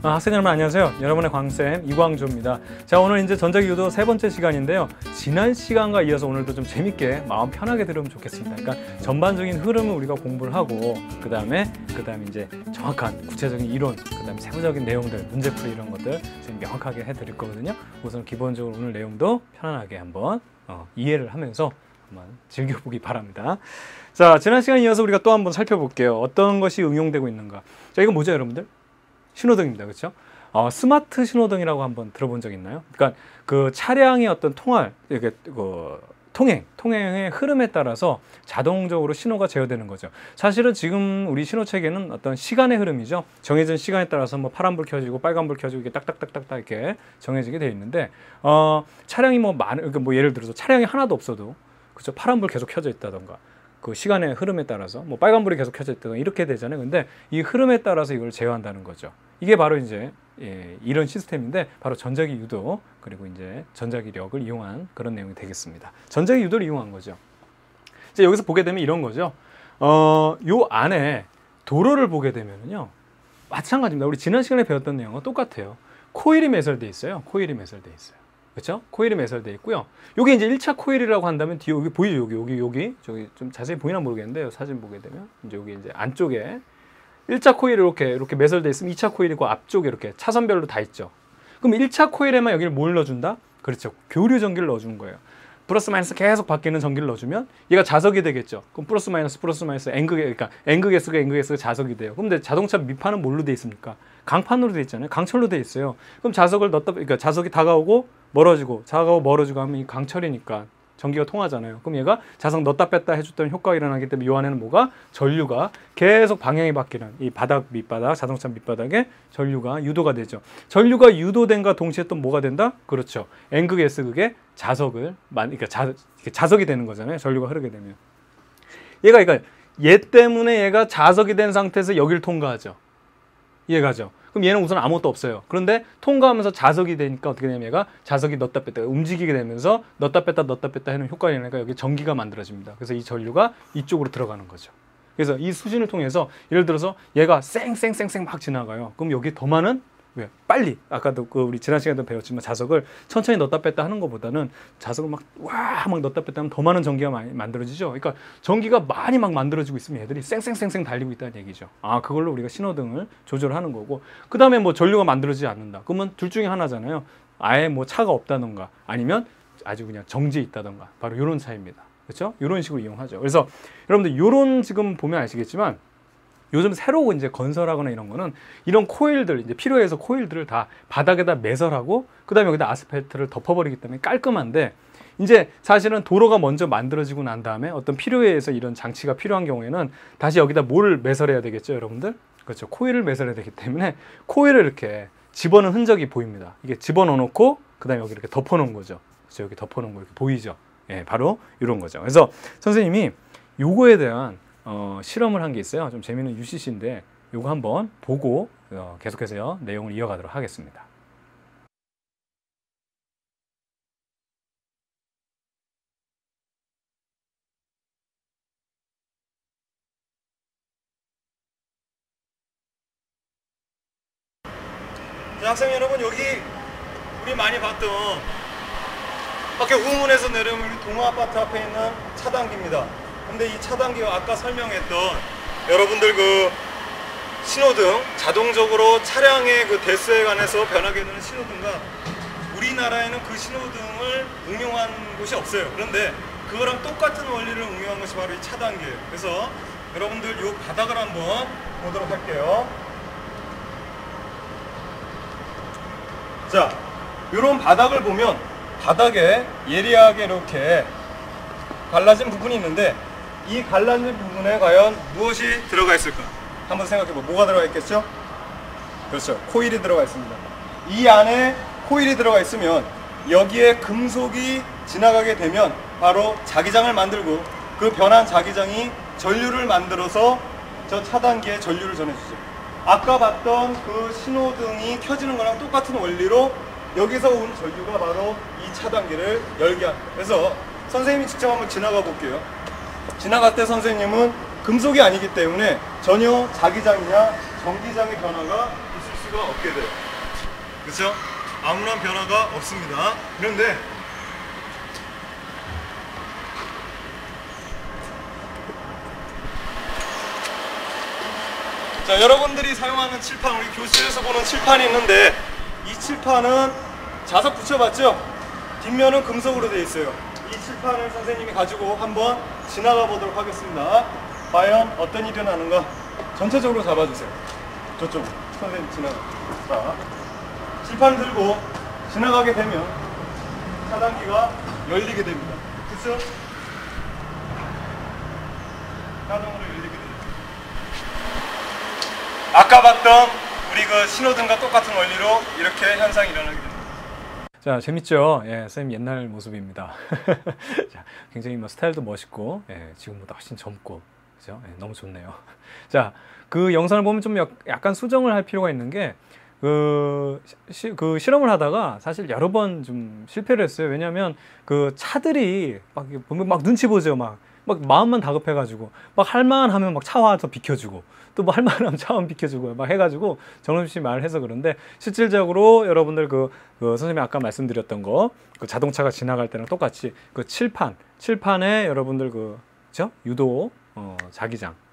학생 여러분 안녕하세요. 여러분의 광쌤 이광조입니다. 자, 오늘 이제 전자기 유도 세 번째 시간인데요. 지난 시간과 이어서 오늘도 좀 재밌게 마음 편하게 들으면 좋겠습니다. 그러니까 전반적인 흐름을 우리가 공부를 하고 그 다음에 이제 정확한 구체적인 이론, 그 다음에 세부적인 내용들, 문제풀이 이런 것들 지금 명확하게 해드릴 거거든요. 우선 기본적으로 오늘 내용도 편안하게 한번 이해를 하면서 한번 즐겨보기 바랍니다. 자, 지난 시간에 이어서 우리가 또 한번 살펴볼게요. 어떤 것이 응용되고 있는가. 자, 이거 뭐죠, 여러분들? 신호등입니다. 그렇죠? 스마트 신호등이라고 한번 들어본 적 있나요? 그러니까 그 차량의 어떤 이렇게 통행의 흐름에 따라서 자동적으로 신호가 제어되는 거죠. 사실은 지금 우리 신호 체계는 어떤 시간의 흐름이죠. 정해진 시간에 따라서 뭐 파란불 켜지고 빨간불 켜지고 이렇게 딱딱딱딱 이렇게 정해지게 되어 있는데 차량이 그러니까 예를 들어서 차량이 하나도 없어도 그렇죠? 파란불 계속 켜져 있다던가 그 시간의 흐름에 따라서 뭐 빨간불이 계속 켜져 있다던가 이렇게 되잖아요. 근데 이 흐름에 따라서 이걸 제어한다는 거죠. 이게 바로 이제 이런 시스템인데 바로 전자기 유도 그리고 이제 전자기력을 이용한 그런 내용이 되겠습니다. 전자기 유도를 이용한 거죠. 이제 여기서 보게 되면 이런 거죠. 요 안에 도로를 보게 되면은요 마찬가지입니다. 우리 지난 시간에 배웠던 내용과 똑같아요. 코일이 매설돼 있어요. 코일이 매설돼 있어요. 그렇죠? 코일이 매설돼 있고요. 요게 이제 1차 코일이라고 한다면 뒤에 여기 보이죠? 여기 저기 좀 자세히 보이나 모르겠는데 사진 보게 되면 이제 여기 이제 안쪽에 1차 코일이 이렇게 매설돼 있으면 2차 코일이 그 앞쪽에 이렇게 차선별로 다 있죠. 그럼 1차 코일에만 여기를 뭘 넣어준다? 그렇죠. 교류 전기를 넣어준 거예요. 플러스 마이너스 계속 바뀌는 전기를 넣어주면 얘가 자석이 되겠죠. 그럼 플러스 마이너스 그러니까 N극 자석이 돼요. 근데 자동차 밑판은 뭘로 돼 있습니까? 강판으로 돼 있잖아요. 강철로 돼 있어요. 그럼 자석을 넣다 그러니까 자석이 다가오고 멀어지고 하면 이 강철이니까 전기가 통하잖아요. 그럼 얘가 자석 넣다 뺐다 해줬던 효과가 일어나기 때문에 이 안에는 뭐가? 전류가 계속 방향이 바뀌는 이 밑바닥, 자동차 밑바닥에 전류가 유도가 되죠. 전류가 유도된과 동시에 또 뭐가 된다? 그렇죠. N극, S극의 그러니까 자석이 되는 거잖아요. 전류가 흐르게 되면. 그러니까 얘 때문에 얘가 자석이 된 상태에서 여기를 통과하죠. 이해가죠? 그럼 얘는 우선 아무것도 없어요. 그런데 통과하면서 자석이 되니까 어떻게 되냐면 얘가 자석이 넣다 뺐다 움직이게 되면서 넣다 뺐다 하는 효과가 일어나니까 여기 전기가 만들어집니다. 그래서 이 전류가 이쪽으로 들어가는 거죠. 그래서 이 수신을 통해서 예를 들어서 얘가 쌩쌩쌩쌩 막 지나가요. 그럼 여기 더 많은 왜? 빨리 아까도 우리 지난 시간에도 배웠지만 자석을 천천히 넣다 뺐다 하는 것보다는 자석을 막 넣다 뺐다 하면 더 많은 전기가 많이 만들어지죠. 그러니까 전기가 많이 막 만들어지고 있으면 얘들이 쌩쌩쌩쌩 달리고 있다는 얘기죠. 그걸로 우리가 신호등을 조절하는 거고 그 다음에 뭐 전류가 만들어지지 않는다. 그러면 둘 중에 하나잖아요. 아예 뭐 차가 없다던가 아니면 아주 그냥 정지해 있다던가 바로 이런 차이입니다. 그렇죠? 이런 식으로 이용하죠. 그래서 여러분들 이런 지금 보면 아시겠지만 요즘 새로 이제 건설하거나 이런 거는 이런 코일들 이제 필요해서 코일들을 다 바닥에다 매설하고 그다음에 여기다 아스팔트를 덮어버리기 때문에 깔끔한데 이제 사실은 도로가 먼저 만들어지고 난 다음에 어떤 필요에 의해서 이런 장치가 필요한 경우에는 다시 여기다 뭘 매설해야 되겠죠, 여러분들? 그렇죠. 코일을 매설해야 되기 때문에 코일을 이렇게 집어넣은 흔적이 보입니다. 이게 집어넣어 놓고 그다음에 여기 이렇게 덮어놓은 거죠. 그렇죠. 여기 덮어놓은 거 이렇게 보이죠? 예, 바로 이런 거죠. 그래서 선생님이 요거에 대한 실험을 한 게 있어요. 좀 재미있는 UCC인데 요거 한번 보고 계속해서 내용을 이어가도록 하겠습니다. 자, 학생 여러분 여기 우리 많이 봤던 학교 후문에서 내려오면 우리 동아아파트 앞에 있는 차단기입니다. 근데 이 차단기가 아까 설명했던 여러분들 그 신호등 자동적으로 차량의 그 대수에 관해서 변하게 되는 신호등과 우리나라에는 그 신호등을 응용한 곳이 없어요. 그런데 그거랑 똑같은 원리를 응용한 것이 바로 이 차단기예요. 그래서 여러분들 이 바닥을 한번 보도록 할게요. 자, 이런 바닥을 보면 바닥에 예리하게 이렇게 갈라진 부분이 있는데 이 갈라진 부분에 과연 무엇이 들어가 있을까? 한번 생각해봐. 뭐가 들어가 있겠죠? 그렇죠. 코일이 들어가 있습니다. 이 안에 코일이 들어가 있으면 여기에 금속이 지나가게 되면 바로 자기장을 만들고 그 변한 자기장이 전류를 만들어서 저 차단기에 전류를 전해주죠. 아까 봤던 그 신호등이 켜지는 거랑 똑같은 원리로 여기서 온 전류가 바로 이 차단기를 열게 합니다. 그래서 선생님이 직접 한번 지나가 볼게요. 지나갈 때 선생님은 금속이 아니기 때문에 전혀 자기장이나 전기장의 변화가 있을 수가 없게 돼요. 그렇죠? 아무런 변화가 없습니다. 그런데 자, 여러분들이 사용하는 칠판, 우리 교실에서 보는 칠판이 있는데 이 칠판은 자석 붙여봤죠? 뒷면은 금속으로 되어 있어요. 이 칠판을 선생님이 가지고 한번 지나가 보도록 하겠습니다. 과연 어떤 일이 일어나는가? 전체적으로 잡아주세요. 저쪽으로 선생님 지나가. 자, 칠판 들고 지나가게 되면 차단기가 열리게 됩니다. 그렇죠? 자동으로 열리게 됩니다. 아까 봤던 우리 그 신호등과 똑같은 원리로 이렇게 현상이 일어나게 됩니다. 자, 재밌죠? 예, 선생님 옛날 모습입니다. 자, 굉장히 뭐 스타일도 멋있고, 예, 지금보다 훨씬 젊고, 그죠? 예, 너무 좋네요. 자, 그 영상을 보면 좀 약간 수정을 할 필요가 있는 게, 그 실험을 하다가 사실 여러 번 좀 실패를 했어요. 왜냐하면 그 차들이 막 보면 막 눈치 보죠. 막 마음만 다급해가지고 막 할만하면 막 차 와서 비켜주고 또 뭐 할만하면 차 와서 비켜주고 막 해가지고 정없이 말을 해서 그런데 실질적으로 여러분들 그 선생님이 아까 말씀드렸던 거 그 자동차가 지나갈 때랑 똑같이 그 칠판에 여러분들 그죠? 유도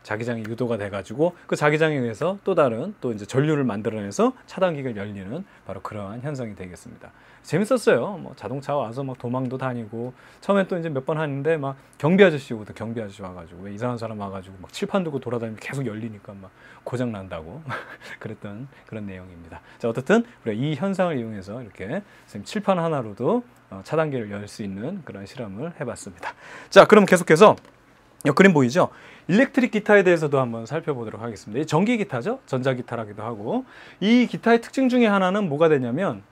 자기장이 유도가 돼가지고 그 자기장에 의해서 또 다른 또 이제 전류를 만들어내서 차단기가 열리는 바로 그러한 현상이 되겠습니다. 재밌었어요. 뭐 자동차 와서 막 도망도 다니고 처음에 또 이제 몇 번 하는데 막 경비 아저씨 와가지고 왜 이상한 사람 와가지고 막 칠판 들고 돌아다니면 계속 열리니까 막 고장 난다고 그랬던 그런 내용입니다. 자, 어쨌든 우리가 이 현상을 이용해서 이렇게 선생님 칠판 하나로도 차단기를 열 수 있는 그런 실험을 해봤습니다. 자, 그럼 계속해서 그림 보이죠? 일렉트릭 기타에 대해서도 한번 살펴보도록 하겠습니다. 이 전기 기타죠? 전자 기타라기도 하고 이 기타의 특징 중에 하나는 뭐가 되냐면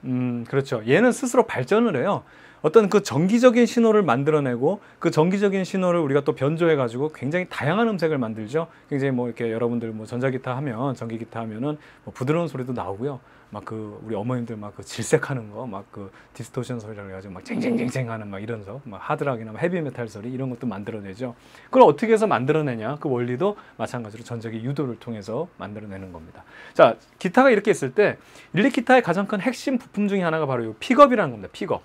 그렇죠. 얘는 스스로 발전을 해요. 어떤 그 전기적인 신호를 만들어내고 그 전기적인 신호를 우리가 또 변조해 가지고 굉장히 다양한 음색을 만들죠. 굉장히 뭐 이렇게 여러분들 뭐 전자기타 하면 전기기타 하면은 뭐 부드러운 소리도 나오고요. 막 그 우리 어머님들 막 그 질색하는 거 막 그 디스토션 소리라고 해가지고 막 쟁쟁쟁쟁 하는 막 이런 막 하드락이나 헤비메탈 소리 이런 것도 만들어내죠. 그걸 어떻게 해서 만들어내냐? 그 원리도 마찬가지로 전자기 유도를 통해서 만들어내는 겁니다. 자, 기타가 이렇게 있을 때 일렉 기타의 가장 큰 핵심 부품 중에 하나가 바로 이 픽업이라는 겁니다. 픽업.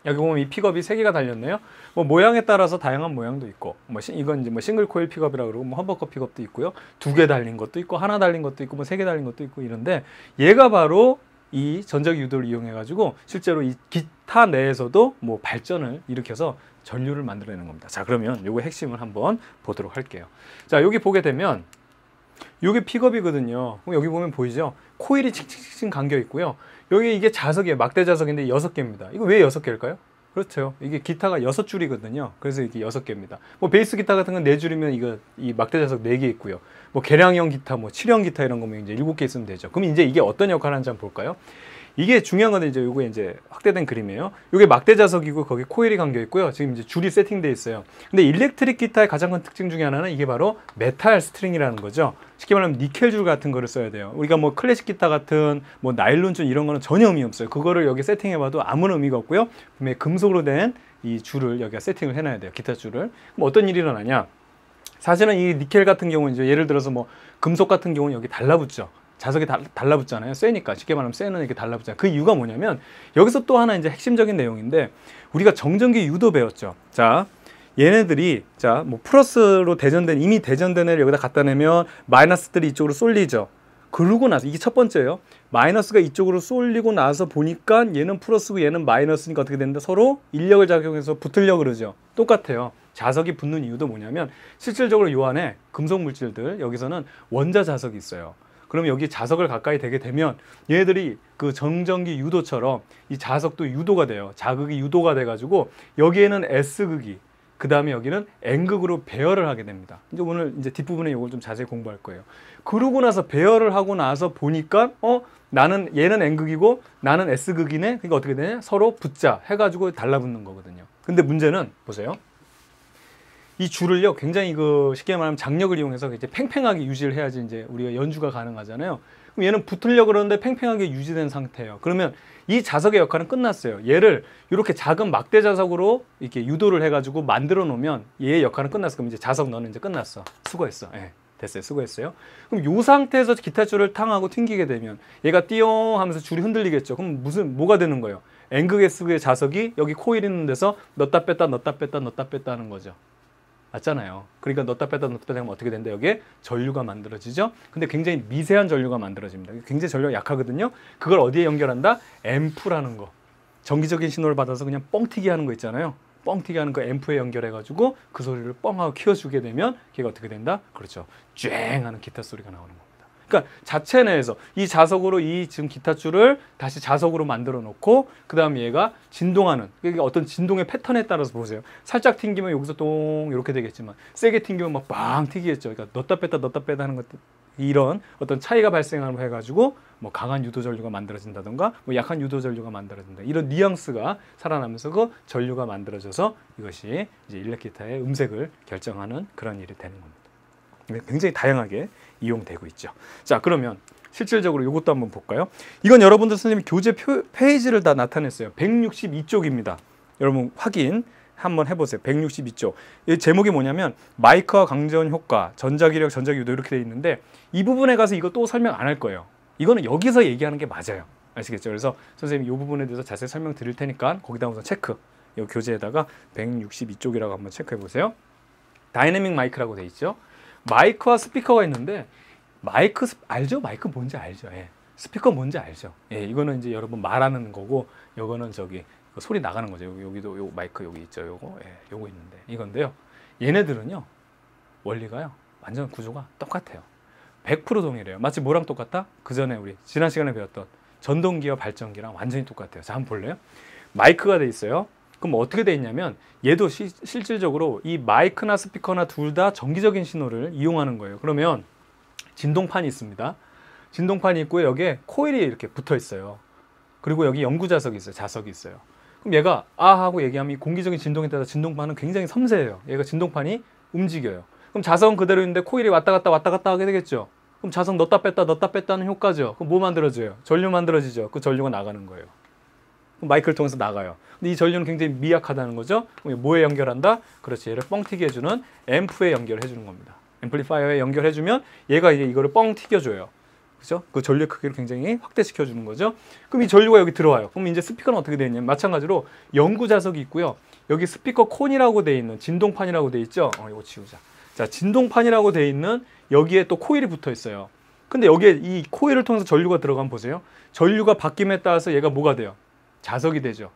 여기 보면 이 픽업이 3개가 달렸네요. 뭐 모양에 따라서 다양한 모양도 있고, 뭐 이건 이제 뭐 싱글 코일 픽업이라고 그러고, 뭐 험버커 픽업도 있고요. 2개 달린 것도 있고, 하나 달린 것도 있고, 뭐 3개 달린 것도 있고 이런데 얘가 바로 이 전자기 유도를 이용해 가지고 실제로 이 기타 내에서도 뭐 발전을 일으켜서 전류를 만들어내는 겁니다. 자, 그러면 요거 핵심을 한번 보도록 할게요. 자, 여기 보게 되면 요게 픽업이거든요. 여기 보면 보이죠? 코일이 칙칙칙 감겨 있고요. 여기 이게 자석이에요. 막대 자석인데 6개입니다. 이거 왜 6개일까요? 그렇죠. 이게 기타가 6줄이거든요. 그래서 이게 6개입니다. 뭐 베이스 기타 같은 건 4줄이면 이거 이 막대 자석 4개 있고요. 뭐 개량형 기타, 뭐 7형 기타 이런 거면 이제 7개 있으면 되죠. 그럼 이제 이게 어떤 역할을 하는지 한번 볼까요? 이게 중요한 건 이제 요거 이제 확대된 그림이에요. 요게 막대 자석이고 거기 코일이 감겨 있고요. 지금 이제 줄이 세팅돼 있어요. 근데 일렉트릭 기타의 가장 큰 특징 중에 하나는 이게 바로 메탈 스트링이라는 거죠. 쉽게 말하면 니켈 줄 같은 거를 써야 돼요. 우리가 뭐 클래식 기타 같은 뭐 나일론 줄 이런 거는 전혀 의미 없어요. 그거를 여기 세팅해 봐도 아무런 의미가 없고요. 분명히 금속으로 된 이 줄을 여기가 세팅을 해 놔야 돼요. 기타 줄을. 그럼 어떤 일이 일어나냐? 사실은 이 니켈 같은 경우는 이제 예를 들어서 뭐 금속 같은 경우는 여기 달라붙죠. 자석이 달라붙잖아요. 쇠니까. 쉽게 말하면 쇠는 이렇게 달라붙잖아요. 그 이유가 뭐냐면 여기서 또 하나 이제 핵심적인 내용인데 우리가 정전기 유도 배웠죠. 자, 얘네들이 자, 뭐 플러스로 대전된 이미 대전된 애를 여기다 갖다 내면 마이너스들이 이쪽으로 쏠리죠. 그러고 나서 이게 첫 번째예요. 마이너스가 이쪽으로 쏠리고 나서 보니까 얘는 플러스고 얘는 마이너스니까 어떻게 되는데 서로 인력을 작용해서 붙으려고 그러죠. 똑같아요. 자석이 붙는 이유도 뭐냐면 실질적으로 요 안에 금속 물질들 여기서는 원자 자석이 있어요. 그럼 여기 자석을 가까이 대게 되면 얘네들이 그 정전기 유도처럼 이 자석도 유도가 돼요. 자극이 유도가 돼가지고 여기에는 S극이 그 다음에 여기는 N극으로 배열을 하게 됩니다. 이제 오늘 이제 뒷부분에 이걸 좀 자세히 공부할 거예요. 그러고 나서 배열을 하고 나서 보니까 나는 얘는 N극이고 나는 S극이네. 그러니까 어떻게 되냐? 서로 붙자 해가지고 달라붙는 거거든요. 근데 문제는 보세요. 이 줄을요 굉장히 그 쉽게 말하면 장력을 이용해서 이제 팽팽하게 유지를 해야지 이제 우리가 연주가 가능하잖아요. 그럼 얘는 붙으려고 그러는데 팽팽하게 유지된 상태예요. 그러면 이 자석의 역할은 끝났어요. 얘를 이렇게 작은 막대 자석으로 이렇게 유도를 해가지고 만들어 놓으면 얘의 역할은 끝났어. 그럼 이제 자석 너는 이제 끝났어. 수고했어. 예. 됐어요. 수고했어요. 그럼 요 상태에서 기타 줄을 탕하고 튕기게 되면 얘가 띠용 하면서 줄이 흔들리겠죠. 그럼 뭐가 되는 거예요? N극의 자석이 여기 코일 있는 데서 넣었다 뺐다 넣었다 뺐다 넣었다 뺐다 하는 거죠. 맞잖아요. 그러니까 넣었다 뺐다 넣었다 뺐다 하면 어떻게 된다? 여기에 전류가 만들어지죠. 근데 굉장히 미세한 전류가 만들어집니다. 굉장히 전류가 약하거든요. 그걸 어디에 연결한다? 앰프라는 거. 정기적인 신호를 받아서 그냥 뻥튀기 하는 거 있잖아요. 뻥튀기 하는 거 앰프에 연결해가지고 그 소리를 뻥하고 키워주게 되면 걔가 어떻게 된다? 그렇죠. 쨍 하는 기타 소리가 나오는 겁니다. 그러니까 자체 내에서 이 자석으로 이 지금 기타 줄을 다시 자석으로 만들어 놓고 그 다음에 얘가 진동하는 어떤 진동의 패턴에 따라서 보세요. 살짝 튕기면 여기서 똥 이렇게 되겠지만 세게 튕기면 막 빵 튀기겠죠. 그러니까 넣었다 뺐다 하는 것들 이런 어떤 차이가 발생을 해가지고 뭐 강한 유도 전류가 만들어진다던가 뭐 약한 유도 전류가 만들어진다 이런 뉘앙스가 살아나면서 그 전류가 만들어져서 이것이 이제 일렉기타의 음색을 결정하는 그런 일이 되는 겁니다. 굉장히 다양하게 이용되고 있죠. 자, 그러면 실질적으로 이것도 한번 볼까요? 이건 여러분들 선생님이 교재 페이지를 다 나타냈어요. 162쪽입니다. 여러분 확인 한번 해보세요. 162쪽. 이 제목이 뭐냐면 마이크와 강전 효과, 전자기력, 전자유도 이렇게 돼 있는데 이 부분에 가서 이거 또 설명 안 할 거예요. 이거는 여기서 얘기하는 게 맞아요. 아시겠죠? 그래서 선생님이 이 부분에 대해서 자세히 설명 드릴 테니까 거기다 우선 체크. 이 교재에다가 162쪽이라고 한번 체크해 보세요. 다이내믹 마이크라고 돼 있죠. 마이크와 스피커가 있는데 마이크 알죠? 마이크 뭔지 알죠? 예. 스피커 뭔지 알죠? 예, 이거는 이제 여러분 말하는 거고 요거는 저기 소리 나가는 거죠. 여기도 요 마이크 여기 있죠. 요거 예, 요거 있는데 이건데요. 얘네들은요 원리가요 완전 구조가 똑같아요. 100% 동일해요. 마치 뭐랑 똑같다? 그 전에 우리 지난 시간에 배웠던 전동기와 발전기랑 완전히 똑같아요. 자, 한번 볼래요? 마이크가 돼 있어요. 그럼 어떻게 돼 있냐면 얘도 실질적으로 이 마이크나 스피커나 둘 다 정기적인 신호를 이용하는 거예요. 그러면 진동판이 있습니다. 진동판이 있고요. 여기에 코일이 이렇게 붙어 있어요. 그리고 여기 연구 자석이 있어요. 자석이 있어요. 그럼 얘가 아 하고 얘기하면 이 공기적인 진동에 따라 진동판은 굉장히 섬세해요. 얘가 진동판이 움직여요. 그럼 자석은 그대로 있는데 코일이 왔다 갔다 하게 되겠죠. 그럼 자석 넣었다 뺐다 하는 효과죠. 그럼 뭐 만들어져요? 전류 만들어지죠. 그 전류가 나가는 거예요. 그럼 마이크를 통해서 나가요. 근데 이 전류는 굉장히 미약하다는 거죠. 그럼 뭐에 연결한다? 그렇지. 얘를 뻥튀기 해주는 앰프에 연결해 주는 겁니다. 앰플리파이어에 연결해 주면 얘가 이제 이거를 뻥 튀겨줘요. 그죠? 그 전류의 크기를 굉장히 확대시켜 주는 거죠. 그럼 이 전류가 여기 들어와요. 그럼 이제 스피커는 어떻게 되어 있냐면 마찬가지로 연구 자석이 있고요. 여기 스피커 콘이라고 되어 있는 진동판이라고 되어 있죠. 이거 지우자. 자, 진동판이라고 되어 있는 여기에 또 코일이 붙어 있어요. 근데 여기에 이 코일을 통해서 전류가 들어가면 보세요. 전류가 바뀜에 따라서 얘가 뭐가 돼요? 자석이 되죠.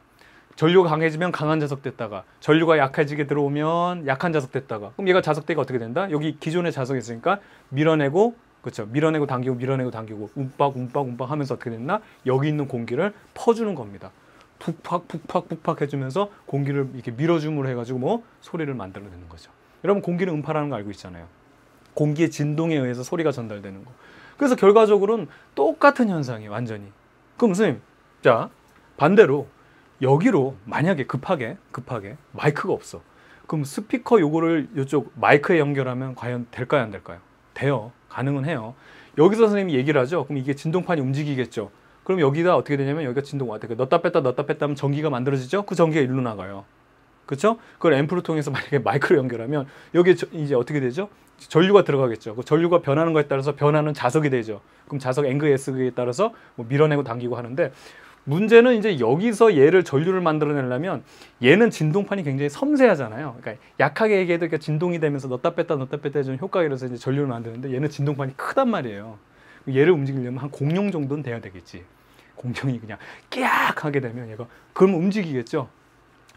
전류가 강해지면 강한 자석 됐다가 전류가 약해지게 들어오면 약한 자석 됐다가 그럼 얘가 자석대가 어떻게 된다? 여기 기존에 자석이 있으니까 밀어내고 그렇죠. 밀어내고 당기고 움박 하면서 어떻게 됐나? 여기 있는 공기를 퍼주는 겁니다. 북팍 해주면서 공기를 이렇게 밀어줌으로 해가지고 뭐 소리를 만들어내는 거죠. 여러분 공기는 음파라는 거 알고 있잖아요. 공기의 진동에 의해서 소리가 전달되는 거. 그래서 결과적으로는 똑같은 현상이에요. 완전히. 그럼 선생님 자 반대로 여기로 만약에 급하게 마이크가 없어. 그럼 스피커 요거를 이쪽 마이크에 연결하면 과연 될까요? 안 될까요? 돼요. 가능은 해요. 여기서 선생님이 얘기를 하죠. 그럼 이게 진동판이 움직이겠죠. 그럼 여기다 어떻게 되냐면 여기가 진동 어떻게 넣었다 뺐다 하면 전기가 만들어지죠. 그 전기가 일로 나가요. 그렇죠? 그걸 앰프를 통해서 만약에 마이크로 연결하면 여기에 이제 어떻게 되죠? 전류가 들어가겠죠. 그 전류가 변하는 거에 따라서 변하는 자석이 되죠. 그럼 자석 N극 S극에 따라서 뭐 밀어내고 당기고 하는데 문제는 이제 여기서 얘를 전류를 만들어내려면 얘는 진동판이 굉장히 섬세하잖아요. 그러니까 약하게 얘기해도 진동이 되면서 넣었다 뺐다 해주는 효과가 일어나서 이제 전류를 만드는데 얘는 진동판이 크단 말이에요. 얘를 움직이려면 한 공룡 정도는 돼야 되겠지. 공룡이 그냥 깨악 하게 되면 얘가 그러면 움직이겠죠.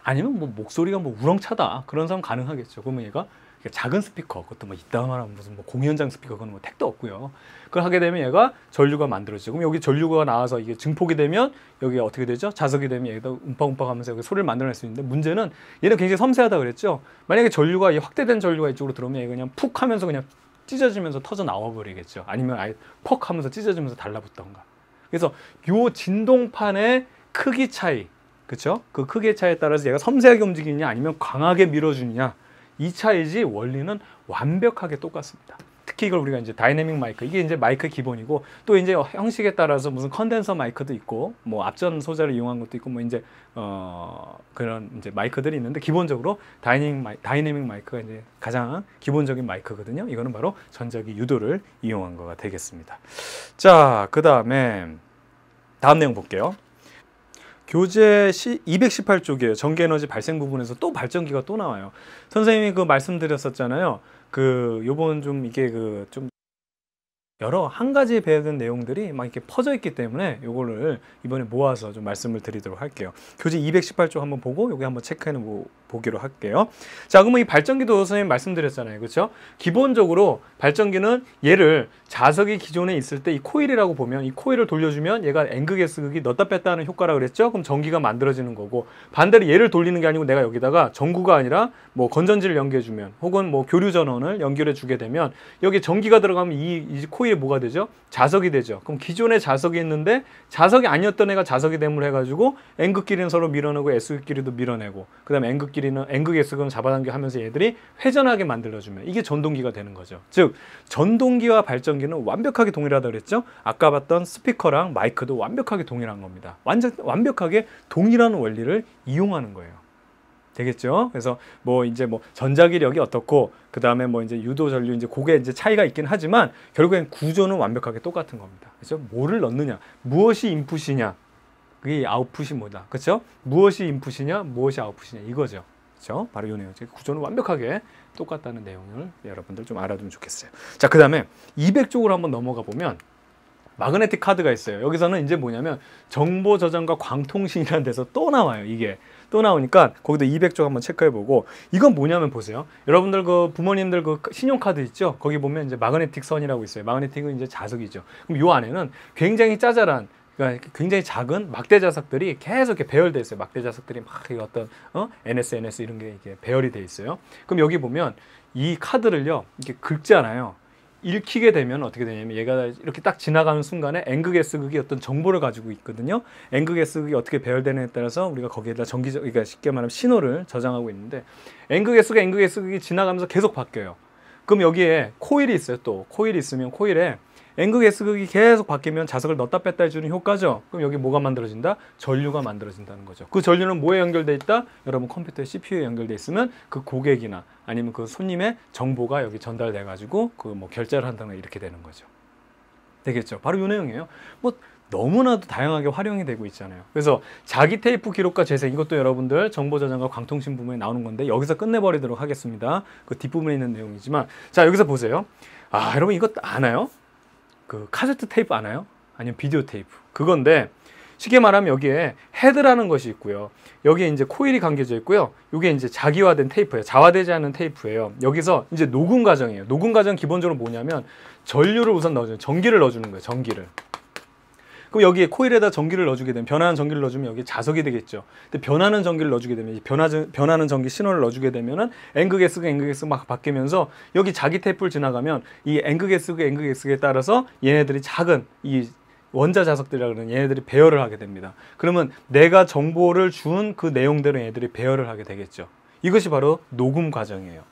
아니면 뭐 목소리가 뭐 우렁차다 그런 사람 가능하겠죠. 그러면 얘가 작은 스피커 그것도 뭐 이따만한 무슨 뭐 공연장 스피커 그건 뭐 택도 없고요. 그걸 하게 되면 얘가 전류가 만들어지죠. 그럼 여기 전류가 나와서 이게 증폭이 되면 여기가 어떻게 되죠? 자석이 되면 여기다 움팍움팍 하면서 여기 소리를 만들어낼 수 있는데 문제는 얘는 굉장히 섬세하다 그랬죠. 만약에 전류가 확대된 전류가 이쪽으로 들어오면 얘가 그냥 푹 하면서 그냥 찢어지면서 터져 나와 버리겠죠. 아니면 아예 퍽 하면서 찢어지면서 달라붙던가. 그래서 요 진동판의 크기 차이, 그렇죠? 그 크기의 차이에 따라서 얘가 섬세하게 움직이느냐 아니면 강하게 밀어주느냐 이 차이지 원리는 완벽하게 똑같습니다. 특히 이걸 우리가 이제 다이내믹 마이크, 이게 이제 마이크 기본이고, 또 이제 형식에 따라서 무슨 컨덴서 마이크도 있고, 뭐 앞전 소자를 이용한 것도 있고, 뭐 이제 그런 이제 마이크들이 있는데, 기본적으로 다이내믹 마이크가 이제 가장 기본적인 마이크거든요. 이거는 바로 전자기 유도를 이용한 거가 되겠습니다. 자, 그 다음에 다음 내용 볼게요. 교재 218쪽이에요. 전기에너지 발생 부분에서 또 발전기가 또 나와요. 선생님이 그 말씀드렸었잖아요. 요번 좀 이게 좀 여러 한 가지에 배우는 내용들이 막 이렇게 퍼져 있기 때문에 요거를 이번에 모아서 좀 말씀을 드리도록 할게요. 교재 218쪽 한번 보고 여기 한번 체크해 보기로 할게요. 자, 그러면 이 발전기도 선생님 말씀드렸잖아요. 그렇죠? 기본적으로 발전기는 얘를 자석이 기존에 있을 때 이 코일이라고 보면, 이 코일을 돌려주면 얘가 N극,S극이 넣었다 뺐다 하는 효과라 그랬죠? 그럼 전기가 만들어지는 거고, 반대로 얘를 돌리는 게 아니고 내가 여기다가 전구가 아니라 뭐 건전지를 연결해주면, 혹은 뭐 교류 전원을 연결해 주게 되면 여기 전기가 들어가면 이 코일이 뭐가 되죠? 자석이 되죠. 그럼 기존에 자석이 있는데 자석이 아니었던 애가 자석이 됨을 해가지고 N극끼리는 서로 밀어내고 S극끼리도 밀어내고, 그 다음에 N극끼리는 N극,S극은 잡아당겨 하면서 얘들이 회전하게 만들어주면 이게 전동기가 되는 거죠. 즉 전동기와 발전기는 완벽하게 동일하다고 그랬죠? 아까 봤던 스피커랑 마이크도 완벽하게 동일한 겁니다. 완벽하게 동일한 원리를 이용하는 거예요. 되겠죠? 그래서 뭐 이제 뭐 전자기력이 어떻고, 그 다음에 뭐 이제 유도 전류, 이제 그게 이제 차이가 있긴 하지만 결국엔 구조는 완벽하게 똑같은 겁니다. 그렇죠? 뭐를 넣느냐, 무엇이 인풋이냐, 그게 아웃풋이 뭐다, 그렇죠? 무엇이 인풋이냐, 무엇이 아웃풋이냐, 이거죠. 그렇죠? 바로 이 내용. 구조는 완벽하게 똑같다는 내용을 여러분들 좀 알아두면 좋겠어요. 자, 그 다음에 200쪽으로 한번 넘어가 보면 마그네틱 카드가 있어요. 여기서는 이제 뭐냐면 정보 저장과 광통신이라는 데서 또 나와요. 이게 또 나오니까 거기도 200쪽 한번 체크해보고, 이건 뭐냐면 보세요. 여러분들 그 부모님들 그 신용카드 있죠? 거기 보면 이제 마그네틱 선이라고 있어요. 마그네틱은 이제 자석이죠. 그럼 요 안에는 굉장히 짜잘한, 그러니까 굉장히 작은 막대 자석들이 계속 이렇게 배열돼 있어요. 막대 자석들이 막 어떤 NS 이런 게 이게 배열이 돼 있어요. 그럼 여기 보면 이 카드를요 이렇게 긁잖아요. 읽히게 되면 어떻게 되냐면 얘가 이렇게 딱 지나가는 순간에 N극, S극이 어떤 정보를 가지고 있거든요. N극, S극이 어떻게 배열되느냐에 따라서 우리가 거기에다 그러니까 쉽게 말하면 신호를 저장하고 있는데, N극, S극이 지나가면서 계속 바뀌어요. 그럼 여기에 코일이 있어요. 또 코일이 있으면 코일에 N극, S극이 계속 바뀌면 자석을 넣었다 뺐다 해주는 효과죠. 그럼 여기 뭐가 만들어진다? 전류가 만들어진다는 거죠. 그 전류는 뭐에 연결돼 있다? 여러분 컴퓨터의 CPU에 연결돼 있으면 그 고객이나 아니면 그 손님의 정보가 여기 전달돼 가지고 그 뭐 결제를 한다거나 이렇게 되는 거죠. 되겠죠? 바로 이 내용이에요. 뭐 너무나도 다양하게 활용이 되고 있잖아요. 그래서 자기 테이프 기록과 재생, 이것도 여러분들 정보 저장과 광통신 부분에 나오는 건데 여기서 끝내버리도록 하겠습니다. 그 뒷부분에 있는 내용이지만, 자, 여기서 보세요. 아, 여러분 이거 아나요? 그 카세트 테이프 아나요? 아니면 비디오 테이프. 그건데 쉽게 말하면 여기에 헤드라는 것이 있고요. 여기에 이제 코일이 감겨져 있고요. 이게 이제 자기화된 테이프예요. 자화되지 않은 테이프예요. 여기서 이제 녹음 과정이에요. 녹음 과정 기본적으로 뭐냐면 전류를 우선 넣어줘요. 전기를 넣어주는 거예요. 전기를. 그럼 여기에 코일에다 전기를 넣어주게 되면, 변하는 전기를 넣어주면 여기 자석이 되겠죠. 근데 변하는 전기를 넣어주게 되면, 변하는 전기 신호를 넣어주게 되면은 N극, S극 막 바뀌면서 여기 자기 테이프를 지나가면 이 N극, S극에 따라서 얘네들이 작은 이 원자 자석들이라 그러는 얘네들이 배열을 하게 됩니다. 그러면 내가 정보를 준 그 내용대로 얘네들이 배열을 하게 되겠죠. 이것이 바로 녹음 과정이에요.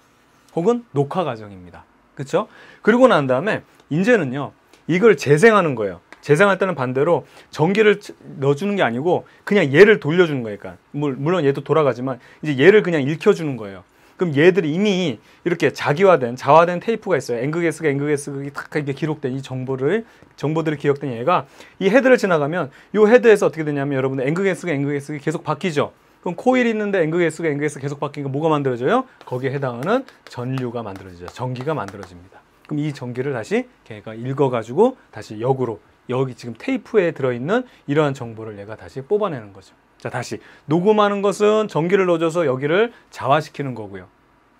혹은 녹화 과정입니다. 그렇죠? 그리고 난 다음에 이제는요, 이걸 재생하는 거예요. 재생할 때는 반대로 전기를 넣어주는 게 아니고 그냥 얘를 돌려주는 거예요. 그러니까 물론 얘도 돌아가지만 이제 얘를 그냥 읽혀주는 거예요. 그럼 얘들이 이미 이렇게 자화된 테이프가 있어요. N극, S극이 탁 이렇게 기록된 이 정보들이 기억된 얘가 이 헤드를 지나가면 이 헤드에서 어떻게 되냐면 여러분들 N극, S극이 계속 바뀌죠. 그럼 코일이 있는데 N극, S 계속 바뀌니까 뭐가 만들어져요? 거기에 해당하는 전류가 만들어지죠. 전기가 만들어집니다. 그럼 이 전기를 다시 걔가 읽어가지고 다시 역으로 여기 지금 테이프에 들어있는 이러한 정보를 얘가 다시 뽑아내는 거죠. 자, 다시 녹음하는 것은 전기를 넣어줘서 여기를 자화시키는 거고요.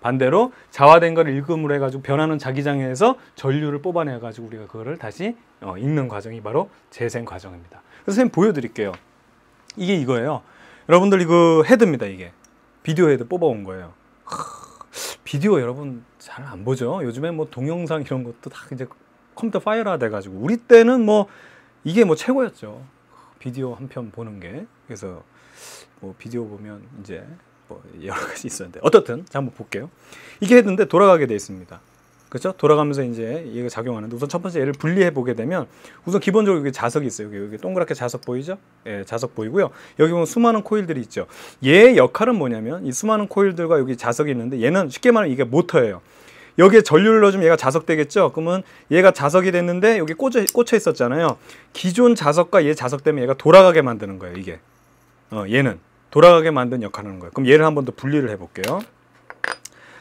반대로 자화된 걸 읽음으로 해가지고 변하는 자기장에서 전류를 뽑아내가지고 우리가 그거를 다시 읽는 과정이 바로 재생 과정입니다. 그래서 선생님 보여드릴게요. 이게 이거예요. 여러분들 이거 헤드입니다. 이게 비디오 헤드 뽑아온 거예요. 비디오 여러분 잘 안 보죠? 요즘에 뭐 동영상 이런 것도 다 이제 컴퓨터 파일화 돼가지고, 우리 때는 뭐 이게 뭐 최고였죠. 비디오 한 편 보는 게. 그래서 뭐 비디오 보면 이제 뭐 여러 가지 있었는데 어떻든 자, 한번 볼게요. 이게 했는데 돌아가게 돼 있습니다. 그렇죠? 돌아가면서 이제 얘가 작용하는데 우선 첫 번째 얘를 분리해 보게 되면 우선 기본적으로 여기 자석이 있어요. 여기 동그랗게 자석 보이죠? 예, 자석 보이고요. 여기 보면 수많은 코일들이 있죠. 얘의 역할은 뭐냐면 이 수많은 코일들과 여기 자석이 있는데 얘는 쉽게 말하면 이게 모터예요. 여기에 전류를 넣어주면 얘가 자석되겠죠? 그러면 얘가 자석이 됐는데 여기 꽂혀 있었잖아요. 기존 자석과 얘 자석 때문에 얘가 돌아가게 만드는 거예요. 이게 얘는 돌아가게 만든 역할을 하는 거예요. 그럼 얘를 한 번 더 분리를 해볼게요.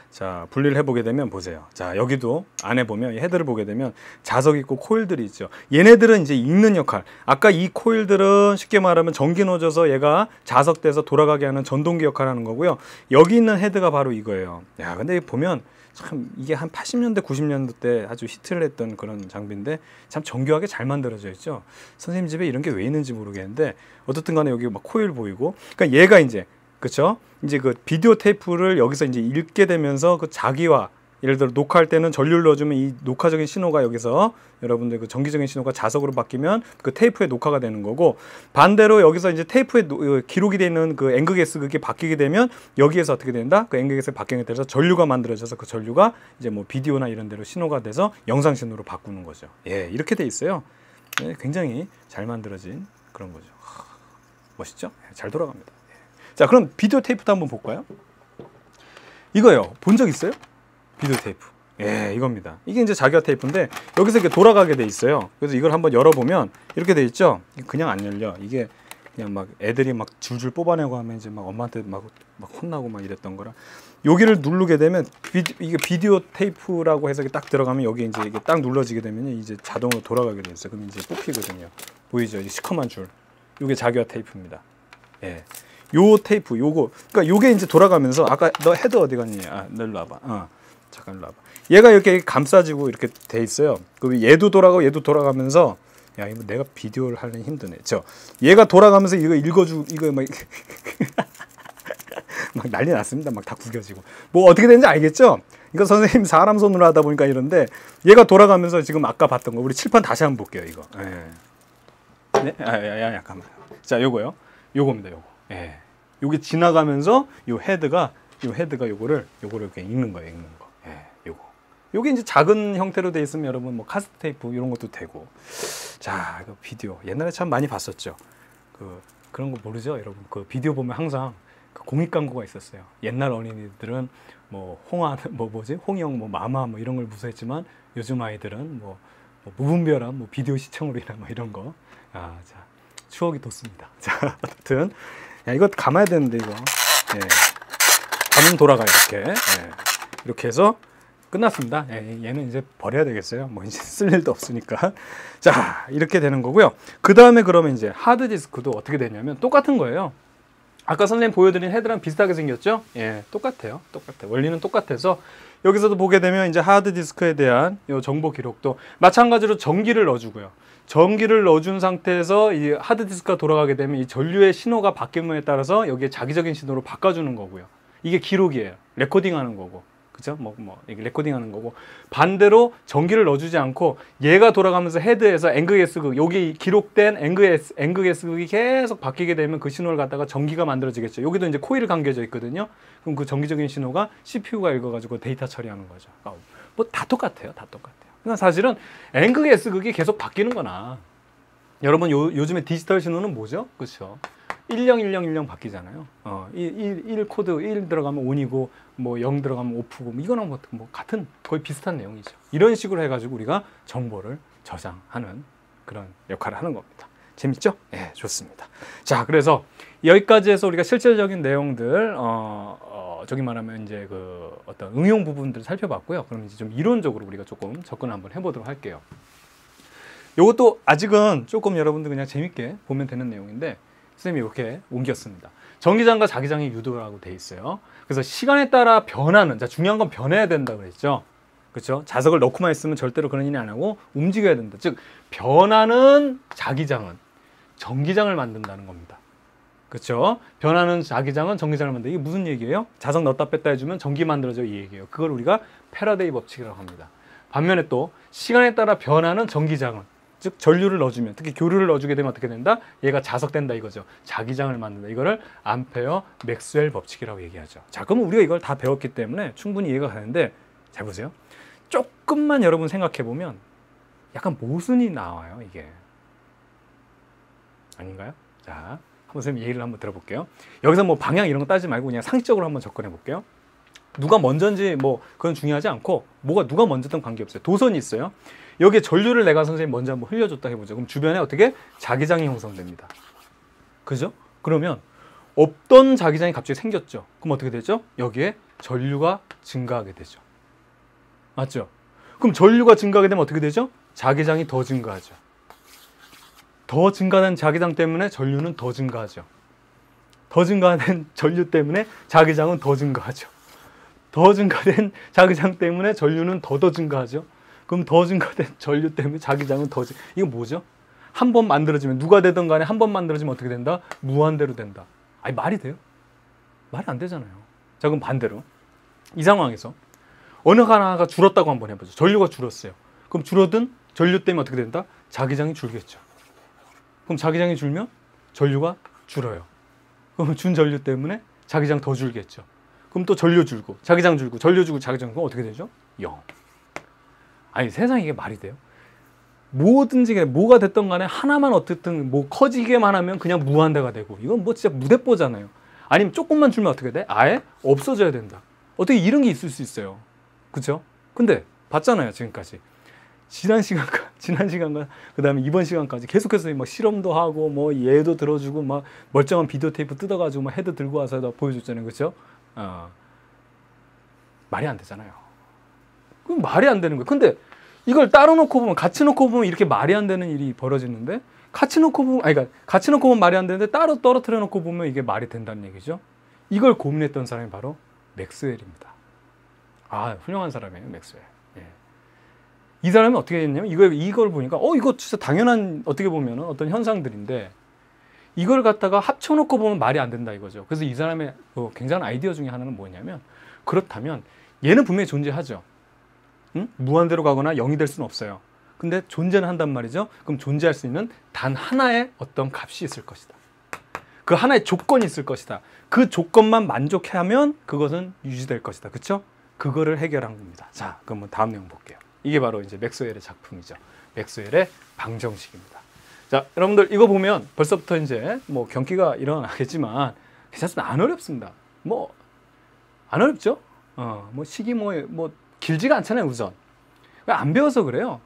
자, 분리를 해보게 되면 보세요. 자, 여기도 안에 보면 이 헤드를 보게 되면 자석이 있고 코일들이 있죠. 얘네들은 이제 읽는 역할. 아까 이 코일들은 쉽게 말하면 전기 넣어줘서 얘가 자석돼서 돌아가게 하는 전동기 역할을 하는 거고요. 여기 있는 헤드가 바로 이거예요. 야, 근데 보면 참 이게 한 80년대, 90년대 때 아주 히트를 했던 그런 장비인데 참 정교하게 잘 만들어져 있죠. 선생님 집에 이런 게 왜 있는지 모르겠는데 어떻든 간에 여기 막 코일 보이고, 그러니까 얘가 이제 그쵸? 이제 그 비디오 테이프를 여기서 이제 읽게 되면서 그 자기와 예를 들어 녹화할 때는 전류를 넣어주면 이 녹화적인 신호가 여기서 여러분들 그 전기적인 신호가 자석으로 바뀌면 그 테이프에 녹화가 되는 거고, 반대로 여기서 이제 테이프에 기록이 되어 있는 그 앵그게스 그게 바뀌게 되면 여기에서 어떻게 된다? 그 앵그게스 바뀌게 돼서 전류가 만들어져서 그 전류가 이제 뭐 비디오나 이런 데로 신호가 돼서 영상 신호로 바꾸는 거죠. 예, 이렇게 돼 있어요. 예, 굉장히 잘 만들어진 그런 거죠. 멋있죠? 예, 잘 돌아갑니다. 자, 그럼 비디오 테이프도 한번 볼까요? 이거요. 본 적 있어요? 비디오 테이프. 예, 이겁니다. 이게 이제 자기화 테이프인데 여기서 이렇게 돌아가게 돼 있어요. 그래서 이걸 한번 열어보면 이렇게 돼 있죠? 그냥 안 열려. 이게 그냥 막 애들이 막 줄줄 뽑아내고 하면 이제 막 엄마한테 막 혼나고 막 이랬던 거라. 여기를 누르게 되면 이게 비디오 테이프라고 해서 딱 들어가면 여기 이제 이게 딱 눌러지게 되면 이제 자동으로 돌아가게 돼 있어요. 그럼 이제 뽑히거든요. 보이죠? 이 시커먼 줄. 이게 자기화 테이프입니다. 예. 요 테이프 요거 그러니까 요게 이제 돌아가면서 아까 너 헤드 어디 갔니? 아, 너 일로 와봐. 잠깐 일로 와봐. 얘가 이렇게 감싸지고 이렇게 돼 있어요. 그 얘도 돌아가고 얘도 돌아가면서 야, 이거 내가 비디오를 하려니 힘드네. 얘가 돌아가면서 이거 읽어주 이거 막 막 난리 났습니다. 막 다 구겨지고 뭐 어떻게 되는지 알겠죠? 이거 선생님 사람 손으로 하다 보니까 이런데 얘가 돌아가면서 지금 아까 봤던 거 우리 칠판 다시 한번 볼게요. 이거. 예. 네? 잠깐만. 자, 요거요. 요겁니다. 요거. 예. 요게 지나가면서 요 헤드가 요거를 이렇게 읽는 거예요. 읽는 거. 예. 요거. 요게 이제 작은 형태로 돼 있으면 여러분 뭐 카세트 테이프 이런 것도 되고. 자, 이거 비디오 옛날에 참 많이 봤었죠. 그런 거 모르죠, 여러분? 그 비디오 보면 항상 그 공익 광고가 있었어요. 옛날 어린이들은 뭐 홍영 뭐 마마 뭐 이런 걸 무서워했지만 요즘 아이들은 뭐 무분별한 뭐 비디오 시청으로 인한 뭐 이런 거. 자, 추억이 돋습니다. 자, 아무튼 야, 이거 감아야 되는데 이거. 예. 감으면 돌아가 이렇게. 예. 이렇게 해서 끝났습니다. 예, 얘는 이제 버려야 되겠어요. 뭐 이제 쓸 일도 없으니까. 자, 이렇게 되는 거고요. 그 다음에 그러면 이제 하드 디스크도 어떻게 되냐면 똑같은 거예요. 아까 선생님 보여드린 헤드랑 비슷하게 생겼죠? 예, 똑같아요. 원리는 똑같아서 여기서도 보게 되면 이제 하드 디스크에 대한 이 정보 기록도 마찬가지로 전기를 넣어주고요. 전기를 넣어준 상태에서 이 하드 디스크가 돌아가게 되면 이 전류의 신호가 바뀜에 따라서 여기에 자기적인 신호로 바꿔주는 거고요. 이게 기록이에요. 레코딩하는 거고. 그죠? 이게 레코딩하는 거고. 반대로 전기를 넣어주지 않고 얘가 돌아가면서 헤드에서 앵그게스극, 여기 기록된 앵그게스극이 계속 바뀌게 되면 그 신호를 갖다가 전기가 만들어지겠죠. 여기도 이제 코일이 감겨져 있거든요. 그럼 그 전기적인 신호가 CPU가 읽어가지고 데이터 처리하는 거죠. 뭐 다 똑같아요. 그러니까 사실은 앵그게스극이 계속 바뀌는 거나. 여러분 요즘에 디지털 신호는 뭐죠? 그렇죠? 101010 바뀌잖아요. 1 코드 1 들어가면 ON이고 뭐 0 들어가면 OFF고 이거랑 뭐 같은 거의 비슷한 내용이죠. 이런 식으로 해가지고 우리가 정보를 저장하는 그런 역할을 하는 겁니다. 재밌죠? 예, 좋습니다. 자, 그래서 여기까지 해서 우리가 실질적인 내용들 저기 말하면 이제 그 어떤 응용 부분들을 살펴봤고요. 그럼 이제 좀 이론적으로 우리가 조금 접근 한번 해보도록 할게요. 이것도 아직은 조금 여러분들 그냥 재밌게 보면 되는 내용인데 선생님이 이렇게 옮겼습니다. 전기장과 자기장의 유도라고 돼 있어요. 그래서 시간에 따라 변하는, 자, 중요한 건 변해야 된다고 그랬죠. 그렇죠? 자석을 넣고만 있으면 절대로 그런 일이 안 하고 움직여야 된다. 즉 변하는 자기장은 전기장을 만든다는 겁니다. 그렇죠? 변하는 자기장은 전기장을 만든다. 이게 무슨 얘기예요? 자석 넣었다 뺐다 해주면 전기 만들어져, 이 얘기예요. 그걸 우리가 패러데이 법칙이라고 합니다. 반면에 또 시간에 따라 변하는 전기장은, 즉 전류를 넣어주면, 특히 교류를 넣어주게 되면 어떻게 된다? 얘가 자석된다 이거죠. 자기장을 만든다. 이거를 암페어 맥스웰 법칙이라고 얘기하죠. 자, 그러면 우리가 이걸 다 배웠기 때문에 충분히 이해가 가는데 잘 보세요. 조금만 여러분 생각해 보면 약간 모순이 나와요, 이게. 아닌가요? 자, 한번 선생님 예를 한번 들어볼게요. 여기서 뭐 방향 이런 거 따지지 말고 그냥 상식적으로 한번 접근해 볼게요. 누가 먼저인지 뭐 그건 중요하지 않고 뭐가 누가 먼저든 관계없어요. 도선이 있어요. 여기에 전류를 내가 선생님 먼저 한번 흘려줬다 해보죠. 그럼 주변에 어떻게 자기장이 형성됩니다. 그죠? 그러면 없던 자기장이 갑자기 생겼죠. 그럼 어떻게 되죠? 여기에 전류가 증가하게 되죠. 맞죠? 그럼 전류가 증가하게 되면 어떻게 되죠? 자기장이 더 증가하죠. 더 증가된 자기장 때문에 전류는 더 증가하죠. 더 증가된 전류 때문에 자기장은 더 증가하죠. 더 증가된 자기장 때문에 전류는 더 증가하죠. 그럼 더 증가된 전류 때문에 자기장은 이거 뭐죠? 한 번 만들어지면 누가 되든 간에 한 번 만들어지면 어떻게 된다? 무한대로 된다. 아니 말이 돼요? 말이 안 되잖아요. 자 그럼 반대로 이 상황에서 어느 하나가 줄었다고 한번 해보죠. 전류가 줄었어요. 그럼 줄어든 전류 때문에 어떻게 된다? 자기장이 줄겠죠. 그럼 자기장이 줄면 전류가 줄어요. 그럼 준 전류 때문에 자기장 더 줄겠죠. 그럼 또 전류 줄고 자기장 줄고 전류 줄고 자기장 줄고 어떻게 되죠? 0. 아니 세상에 이게 말이 돼요? 뭐든지 뭐가 됐던 간에 하나만 어쨌든 뭐 커지게만 하면 그냥 무한대가 되고 이건 뭐 진짜 무대뽀잖아요. 아니면 조금만 줄면 어떻게 돼? 아예 없어져야 된다. 어떻게 이런 게 있을 수 있어요. 그쵸? 근데 봤잖아요 지금까지. 지난 시간과 그다음에 이번 시간까지 계속해서 막 실험도 하고 뭐 얘도 들어주고 막 멀쩡한 비디오 테이프 뜯어가지고 막 헤드 들고 와서 보여줬잖아요. 그렇죠? 말이 안 되잖아요. 그럼 말이 안 되는 거예요. 근데 이걸 따로 놓고 보면 같이 놓고 보면 이렇게 말이 안 되는 일이 벌어지는데 같이 놓고 보면 그러니까 같이 놓고 보면 말이 안 되는데 따로 떨어뜨려 놓고 보면 이게 말이 된다는 얘기죠. 이걸 고민했던 사람이 바로 맥스웰입니다. 아 훌륭한 사람이에요 맥스웰. 예. 이 사람이 어떻게 했냐면 이걸 보니까 이거 진짜 당연한 어떻게 보면 어떤 현상들인데 이걸 갖다가 합쳐놓고 보면 말이 안 된다 이거죠. 그래서 이 사람의 굉장한 아이디어 중에 하나는 뭐냐면 그렇다면 얘는 분명히 존재하죠. 응? 무한대로 가거나 0이 될 수는 없어요. 근데 존재는 한단 말이죠. 그럼 존재할 수 있는 단 하나의 어떤 값이 있을 것이다. 그 하나의 조건이 있을 것이다. 그 조건만 만족하면 그것은 유지될 것이다. 그렇죠? 그거를 해결한 겁니다. 자, 그럼 다음 내용 볼게요. 이게 바로 이제 맥스웰의 작품이죠. 맥스웰의 방정식입니다. 자, 여러분들 이거 보면 벌써부터 이제 뭐 경기가 일어나겠지만 괜찮습니다. 안 어렵습니다. 뭐 안 어렵죠? 뭐 식이 뭐 길지가 않잖아요, 우선. 안 배워서 그래요.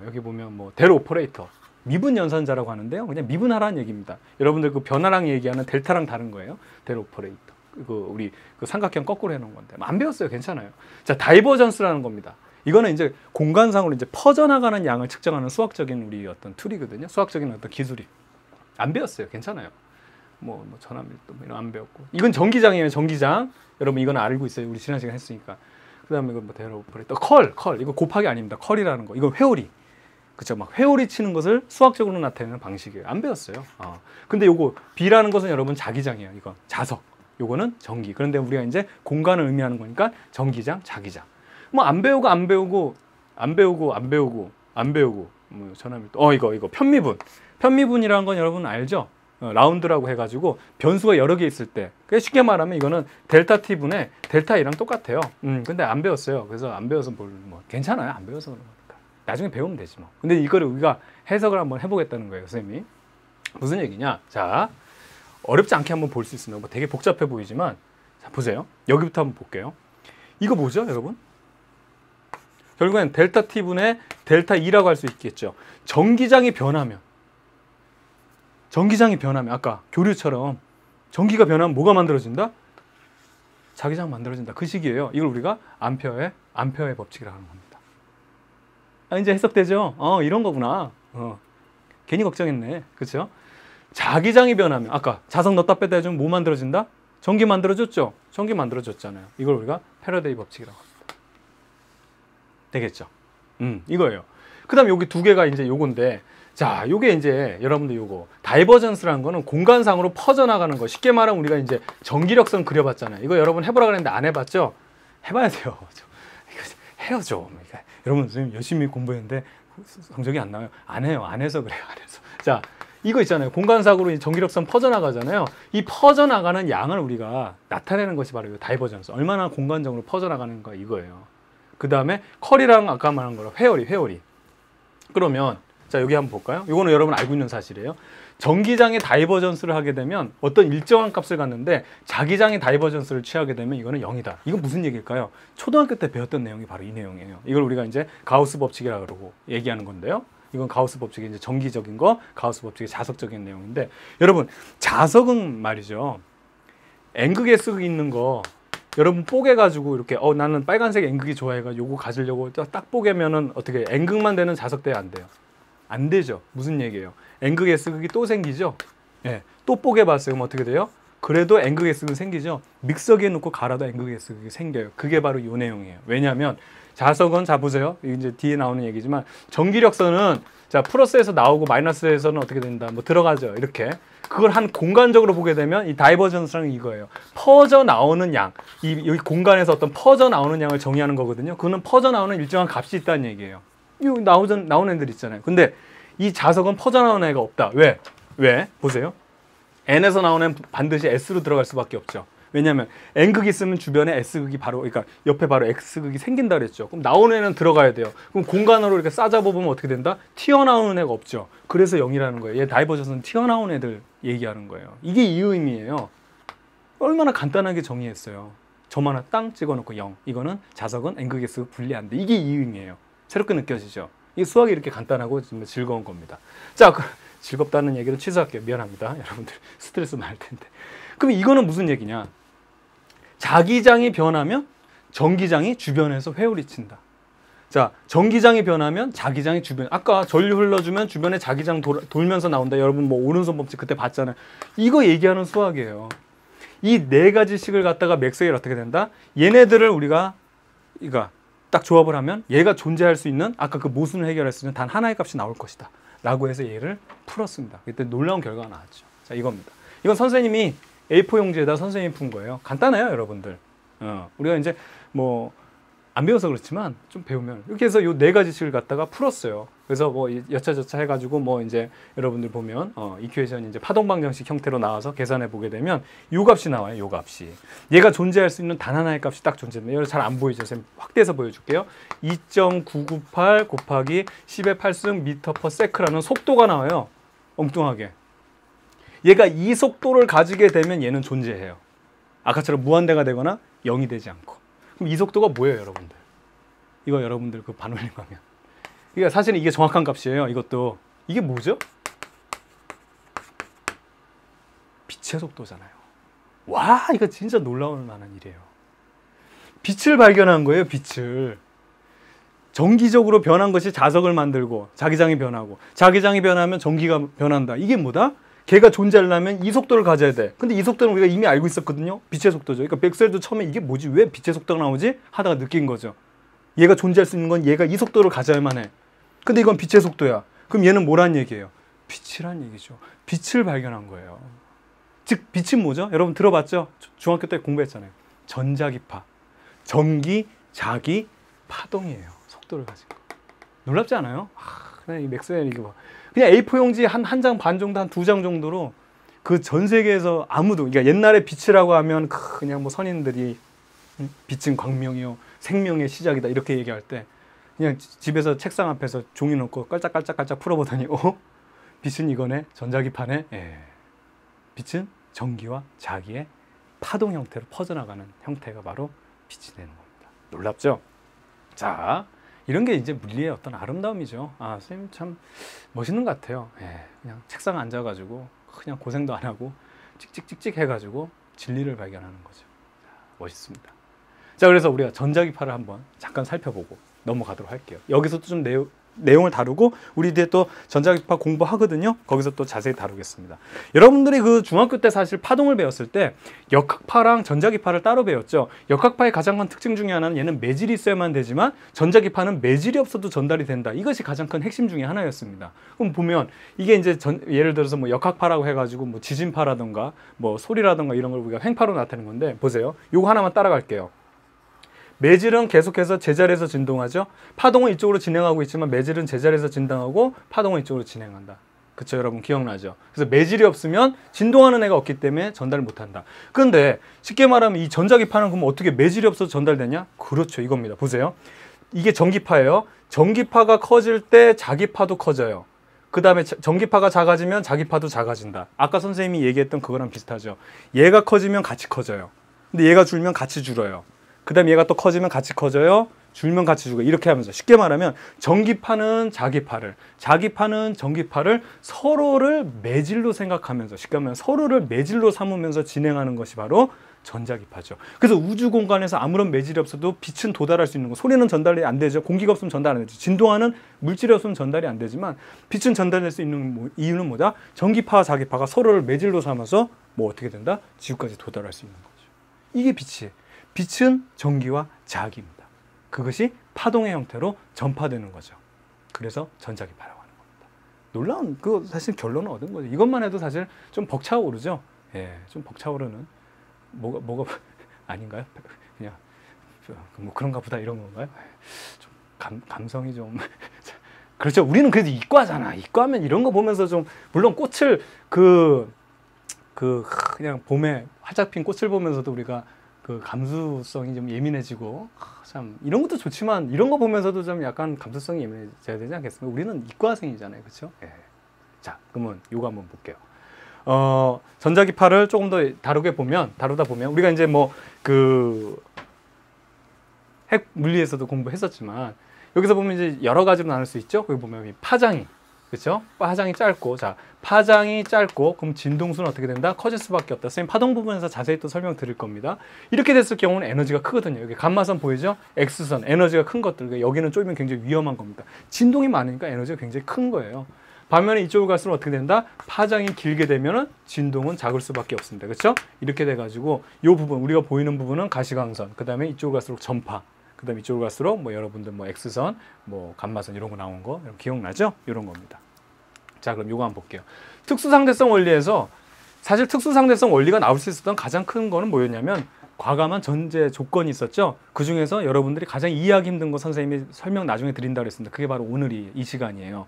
여기 보면 뭐 델 오퍼레이터, 미분 연산자라고 하는데요. 그냥 미분하라는 얘기입니다. 여러분들 그 변화랑 얘기하는 델타랑 다른 거예요. 델 오퍼레이터. 우리 그 삼각형 거꾸로 해놓은 건데 안 배웠어요. 괜찮아요. 자, 다이버전스라는 겁니다. 이거는 이제 공간상으로 이제 퍼져나가는 양을 측정하는 수학적인 우리 어떤 툴이거든요. 수학적인 어떤 기술이. 안 배웠어요. 괜찮아요. 뭐 전압밀도 뭐 이런 안 배웠고. 이건 전기장이에요. 전기장. 여러분 이건 알고 있어요. 우리 지난 시간 했으니까. 그다음에 이거 뭐 델 오퍼레이터, 컬 이거 곱하기 아닙니다. 컬이라는 거. 이건 회오리. 그쵸? 막 회오리 치는 것을 수학적으로 나타내는 방식이에요. 안 배웠어요. 근데 요거 B라는 것은 여러분 자기장이에요. 이거 자석. 요거는 전기. 그런데 우리가 이제 공간을 의미하는 거니까 전기장, 자기장. 뭐 안 배우고 뭐 전압밀도. 이거 편미분이라는 건 여러분 알죠? 라운드라고 해가지고 변수가 여러 개 있을 때 쉽게 말하면 이거는 델타 T분의 델타 E랑 똑같아요. 근데 안 배웠어요. 그래서 안 배워서 뭐 괜찮아요. 안 배워서 그런 거니까 나중에 배우면 되지 뭐. 근데 이거를 우리가 해석을 한번 해보겠다는 거예요, 선생님이. 무슨 얘기냐? 자, 어렵지 않게 한번 볼 수 있습니다. 뭐 되게 복잡해 보이지만 자 보세요. 여기부터 한번 볼게요. 이거 뭐죠, 여러분? 결국엔 델타 T분의 델타 E라고 할 수 있겠죠. 전기장이 변하면 아까 교류처럼 전기가 변하면 뭐가 만들어진다? 자기장 만들어진다. 그 식이에요. 이걸 우리가 암페어의 법칙이라고 하는 겁니다. 이제 해석되죠? 이런 거구나. 괜히 걱정했네. 그렇죠? 자기장이 변하면 아까 자석 넣었다 뺐다 해주면 뭐 만들어진다? 전기 만들어졌죠? 전기 만들어졌잖아요. 이걸 우리가 패러데이 법칙이라고 합니다. 되겠죠? 이거예요. 그 다음에 여기 두 개가 이제 요건데 자, 요게 이제 여러분들 요거 다이버전스라는 거는 공간상으로 퍼져나가는 거. 쉽게 말하면 우리가 이제 전기력선 그려봤잖아요. 이거 여러분 해보라 그랬는데 안 해봤죠? 해봐야 돼요. 이거 해요 좀. 그러니까 여러분 선생님 열심히 공부했는데 성적이 안 나와요. 안 해요. 안 해서 그래요. 안 해서. 자, 이거 있잖아요. 공간상으로 전기력선 퍼져나가잖아요. 이 퍼져나가는 양을 우리가 나타내는 것이 바로 이 다이버전스. 얼마나 공간적으로 퍼져나가는가 이거예요. 그 다음에 컬이랑 아까 말한 거랑 회오리. 그러면 자 여기 한번 볼까요? 이거는 여러분 알고 있는 사실이에요. 전기장의 다이버전스를 하게 되면 어떤 일정한 값을 갖는데 자기장의 다이버전스를 취하게 되면 이거는 0이다. 이건 무슨 얘기일까요? 초등학교 때 배웠던 내용이 바로 이 내용이에요. 이걸 우리가 이제 가우스 법칙이라고 그러고 얘기하는 건데요. 이건 가우스 법칙이 이제 전기적인 거, 가우스 법칙이 자석적인 내용인데 여러분 자석은 말이죠. N극에 쓰고 있는 거 여러분 뽀개가지고 이렇게 나는 빨간색 N극이 좋아해가지고 요거 가지려고 딱 뽀개면은 어떻게 N극만 되는 자석 돼야 안 돼요? 안 되죠. 무슨 얘기예요? N극 S극이 또 생기죠. 예, 또 뽀개봤어요. 그럼 어떻게 돼요? 그래도 N극 S극은 생기죠. 믹서기에 넣고 갈아도 N극 S극이 생겨요. 그게 바로 이 내용이에요. 왜냐하면 자석은 자 보세요. 이제 뒤에 나오는 얘기지만 전기력선은 자 플러스에서 나오고 마이너스에서는 어떻게 된다. 뭐 들어가죠. 이렇게 그걸 한 공간적으로 보게 되면 이 다이버전스랑 이거예요. 퍼져 나오는 양, 이 공간에서 어떤 퍼져 나오는 양을 정의하는 거거든요. 그거는 퍼져 나오는 일정한 값이 있다는 얘기예요. 이 나오는 애들 있잖아요. 근데 이 자석은 퍼져 나오는 애가 없다. 왜? 보세요. N에서 나오는 애는 반드시 S로 들어갈 수밖에 없죠. 왜냐하면 N극이 있으면 주변에 S극이 바로 그러니까 옆에 바로 X극이 생긴다 그랬죠. 그럼 나오는 애는 들어가야 돼요. 그럼 공간으로 이렇게 싸잡아보면 어떻게 된다? 튀어나오는 애가 없죠. 그래서 0이라는 거예요. 얘 다이버전스는 튀어나온 애들 얘기하는 거예요. 이게 이 의미예요. 얼마나 간단하게 정의했어요. 점 하나 땅 찍어놓고 0. 이거는 자석은 N극 S극 분리 안 돼. 이게 이 의미예요. 새롭게 느껴지죠? 이 수학이 이렇게 간단하고 즐거운 겁니다. 자, 즐겁다는 얘기를 취소할게요. 미안합니다. 여러분들 스트레스 많을 텐데. 그럼 이거는 무슨 얘기냐? 자기장이 변하면 전기장이 주변에서 회오리 친다. 자, 전기장이 변하면 자기장이 주변. 아까 전류 흘러주면 주변에 자기장 돌면서 나온다. 여러분 뭐 오른손 법칙 그때 봤잖아요. 이거 얘기하는 수학이에요. 이 네 가지씩을 갖다가 맥스웰이 어떻게 된다? 얘네들을 우리가 딱 조합을 하면 얘가 존재할 수 있는 아까 그 모순을 해결할 수 있는 단 하나의 값이 나올 것이다. 라고 해서 얘를 풀었습니다. 그때 놀라운 결과가 나왔죠. 자, 이겁니다. 이건 선생님이 A4 용지에다 선생님이 푼 거예요. 간단해요, 여러분들. 우리가 이제 뭐 안 배워서 그렇지만 좀 배우면 이렇게 해서 요 네 가지씩을 갖다가 풀었어요. 그래서 뭐 여차저차 해가지고 뭐 이제 여러분들 보면 이퀘이션이 이제 파동방정식 형태로 나와서 계산해 보게 되면 요 값이 나와요. 요 값이 얘가 존재할 수 있는 단 하나의 값이 딱 존재합니다. 여기 잘 안 보이죠? 선생님 확대해서 보여줄게요. 2.998 곱하기 10의 8승 미터 퍼 세크라는 속도가 나와요. 엉뚱하게. 얘가 이 속도를 가지게 되면 얘는 존재해요. 아까처럼 무한대가 되거나 0이 되지 않고. 그럼 이 속도가 뭐예요, 여러분들? 이거 여러분들 그 반올림 하면. 그러니까 사실은 이게 정확한 값이에요. 이것도. 이게 뭐죠? 빛의 속도잖아요. 와, 이거 진짜 놀라울 만한 일이에요. 빛을 발견한 거예요, 빛을. 정기적으로 변한 것이 자석을 만들고 자기장이 변하고 자기장이 변하면 전기가 변한다. 이게 뭐다? 걔가 존재하려면 이 속도를 가져야 돼. 근데 이 속도는 우리가 이미 알고 있었거든요. 빛의 속도죠. 그러니까 맥스웰도 처음에 이게 뭐지? 왜 빛의 속도가 나오지? 하다가 느낀 거죠. 얘가 존재할 수 있는 건 얘가 이 속도를 가져야만 해. 근데 이건 빛의 속도야. 그럼 얘는 뭐란 얘기예요? 빛이란 얘기죠. 빛을 발견한 거예요. 즉 빛은 뭐죠? 여러분 들어봤죠? 중학교 때 공부했잖아요. 전자기파. 전기, 자기, 파동이에요. 속도를 가진 거. 놀랍지 않아요? 그냥 이 맥스웰 이거 봐. 그냥 A4 용지 한 장 반 정도, 한 2장 정도로 그 전 세계에서 아무도, 그러니까 옛날에 빛이라고 하면 그냥 뭐 선인들이 빛은 광명이요, 생명의 시작이다 이렇게 얘기할 때 그냥 집에서 책상 앞에서 종이 놓고 깔짝깔짝깔짝 풀어보더니 빛은 이거네, 전자기파네. 예. 빛은 전기와 자기의 파동 형태로 퍼져나가는 형태가 바로 빛이 되는 겁니다. 놀랍죠? 자, 이런 게 이제 물리의 어떤 아름다움이죠. 아, 선생님 참 멋있는 것 같아요. 예, 그냥 책상 앉아가지고 그냥 고생도 안 하고 찍찍찍찍 해가지고 진리를 발견하는 거죠. 자, 멋있습니다. 자, 그래서 우리가 전자기파를 한번 잠깐 살펴보고 넘어가도록 할게요. 여기서도 좀 내용을 다루고 우리 뒤에 또 전자기파 공부하거든요. 거기서 또 자세히 다루겠습니다. 여러분들이 그 중학교 때 사실 파동을 배웠을 때 역학파랑 전자기파를 따로 배웠죠. 역학파의 가장 큰 특징 중에 하나는 얘는 매질이 있어야만 되지만 전자기파는 매질이 없어도 전달이 된다. 이것이 가장 큰 핵심 중에 하나였습니다. 그럼 보면 이게 이제 예를 들어서 뭐 역학파라고 해가지고 뭐 지진파라든가 뭐 소리라든가 이런 걸 우리가 횡파로 나타내는 건데 보세요. 요거 하나만 따라갈게요. 매질은 계속해서 제자리에서 진동하죠. 파동은 이쪽으로 진행하고 있지만 매질은 제자리에서 진동하고 파동은 이쪽으로 진행한다. 그쵸, 여러분 기억나죠? 그래서 매질이 없으면 진동하는 애가 없기 때문에 전달을 못한다. 그런데 쉽게 말하면 이 전자기파는 그럼 어떻게 매질이 없어서 전달되냐? 그렇죠, 이겁니다. 보세요. 이게 전기파예요. 전기파가 커질 때 자기파도 커져요. 그 다음에 전기파가 작아지면 자기파도 작아진다. 아까 선생님이 얘기했던 그거랑 비슷하죠. 얘가 커지면 같이 커져요. 근데 얘가 줄면 같이 줄어요. 그 다음에 얘가 또 커지면 같이 커져요. 줄면 같이 줄어요. 이렇게 하면서 쉽게 말하면 전기파는 자기파를, 자기파는 전기파를 서로를 매질로 생각하면서, 쉽게 말하면 서로를 매질로 삼으면서 진행하는 것이 바로 전자기파죠. 그래서 우주 공간에서 아무런 매질이 없어도 빛은 도달할 수 있는 거. 소리는 전달이 안 되죠. 공기가 없으면 전달 안 되죠. 진동하는 물질이 없으면 전달이 안 되지만 빛은 전달될 수 있는 이유는 뭐다? 전기파와 자기파가 서로를 매질로 삼아서 뭐 어떻게 된다? 지구까지 도달할 수 있는 거죠. 이게 빛이에요. 빛은 전기와 자기입니다. 그것이 파동의 형태로 전파되는 거죠. 그래서 전자기파라고 하는 겁니다. 놀라운 그 사실 결론은 얻은 거죠. 이것만 해도 사실 좀 벅차오르죠. 예, 좀 벅차오르는. 뭐가 아닌가요? 그냥 뭐 그런가 보다 이런 건가요? 좀 감성이 좀 그렇죠. 우리는 그래도 이과잖아. 이과면 이런 거 보면서 좀 물론 꽃을 그냥 봄에 활짝 핀 꽃을 보면서도 우리가 그 감수성이 좀 예민해지고 참 이런 것도 좋지만 이런 거 보면서도 좀 약간 감수성이 예민해져야 되지 않겠습니까? 우리는 이과생이잖아요, 그렇죠? 예. 자, 그러면 요거 한번 볼게요. 전자기파를 조금 더 다루다 보면 우리가 이제 뭐 그 핵 물리에서도 공부했었지만 여기서 보면 이제 여러 가지로 나눌 수 있죠. 거기 보면 파장이, 그렇죠? 파장이 짧고, 자, 파장이 짧고 그럼 진동수는 어떻게 된다? 커질 수밖에 없다. 선생님 파동 부분에서 자세히 또 설명 드릴 겁니다. 이렇게 됐을 경우는 에너지가 크거든요. 여기 감마선 보이죠? X선 에너지가 큰 것들, 여기는 좁으면 굉장히 위험한 겁니다. 진동이 많으니까 에너지가 굉장히 큰 거예요. 반면에 이쪽으로 갈수록 어떻게 된다? 파장이 길게 되면은 진동은 작을 수밖에 없습니다. 그렇죠? 이렇게 돼가지고 이 부분, 우리가 보이는 부분은 가시광선, 그 다음에 이쪽으로 갈수록 전파, 그 다음에 이쪽으로 갈수록 뭐 여러분들 뭐 X선, 뭐 감마선 이런 거 나온 거 기억나죠? 이런 겁니다. 자, 그럼 요거 한번 볼게요. 특수상대성 원리에서 사실 특수상대성 원리가 나올 수 있었던 가장 큰 거는 뭐였냐면 과감한 전제 조건이 있었죠. 그 중에서 여러분들이 가장 이해하기 힘든 거 선생님이 설명 나중에 드린다고 했습니다. 그게 바로 오늘이 이 시간이에요.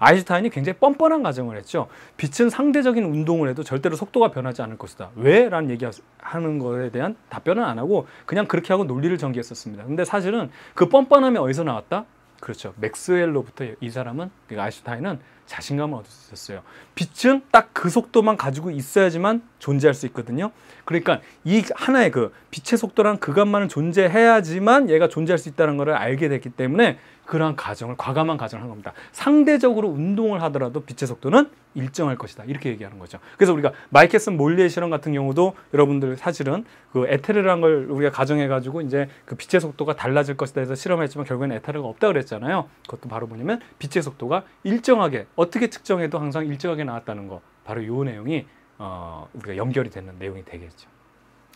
아인슈타인이 굉장히 뻔뻔한 가정을 했죠. 빛은 상대적인 운동을 해도 절대로 속도가 변하지 않을 것이다. 왜? 라는 얘기하는 거에 대한 답변은 안 하고 그냥 그렇게 하고 논리를 전개했었습니다. 근데 사실은 그 뻔뻔함이 어디서 나왔다? 그렇죠. 맥스웰로부터 이 사람은, 그러니까 아인슈타인은 자신감을 얻을 수 있었어요. 빛은 딱 그 속도만 가지고 있어야지만 존재할 수 있거든요. 그러니까 이 하나의 그 빛의 속도란 그것만은 존재해야지만 얘가 존재할 수 있다는 걸 알게 됐기 때문에 그러한 과감한 가정을 한 겁니다. 상대적으로 운동을 하더라도 빛의 속도는 일정할 것이다. 이렇게 얘기하는 거죠. 그래서 우리가 마이케슨 몰리의 실험 같은 경우도 여러분들 사실은 그 에테르라는 걸 우리가 가정해가지고 이제 그 빛의 속도가 달라질 것이다 해서 실험했지만 결국에는 에테르가 없다 그랬잖아요. 그것도 바로 뭐냐면 빛의 속도가 일정하게, 어떻게 측정해도 항상 일정하게 나왔다는 거. 바로 이 내용이 우리가 연결이 되는 내용이 되겠죠.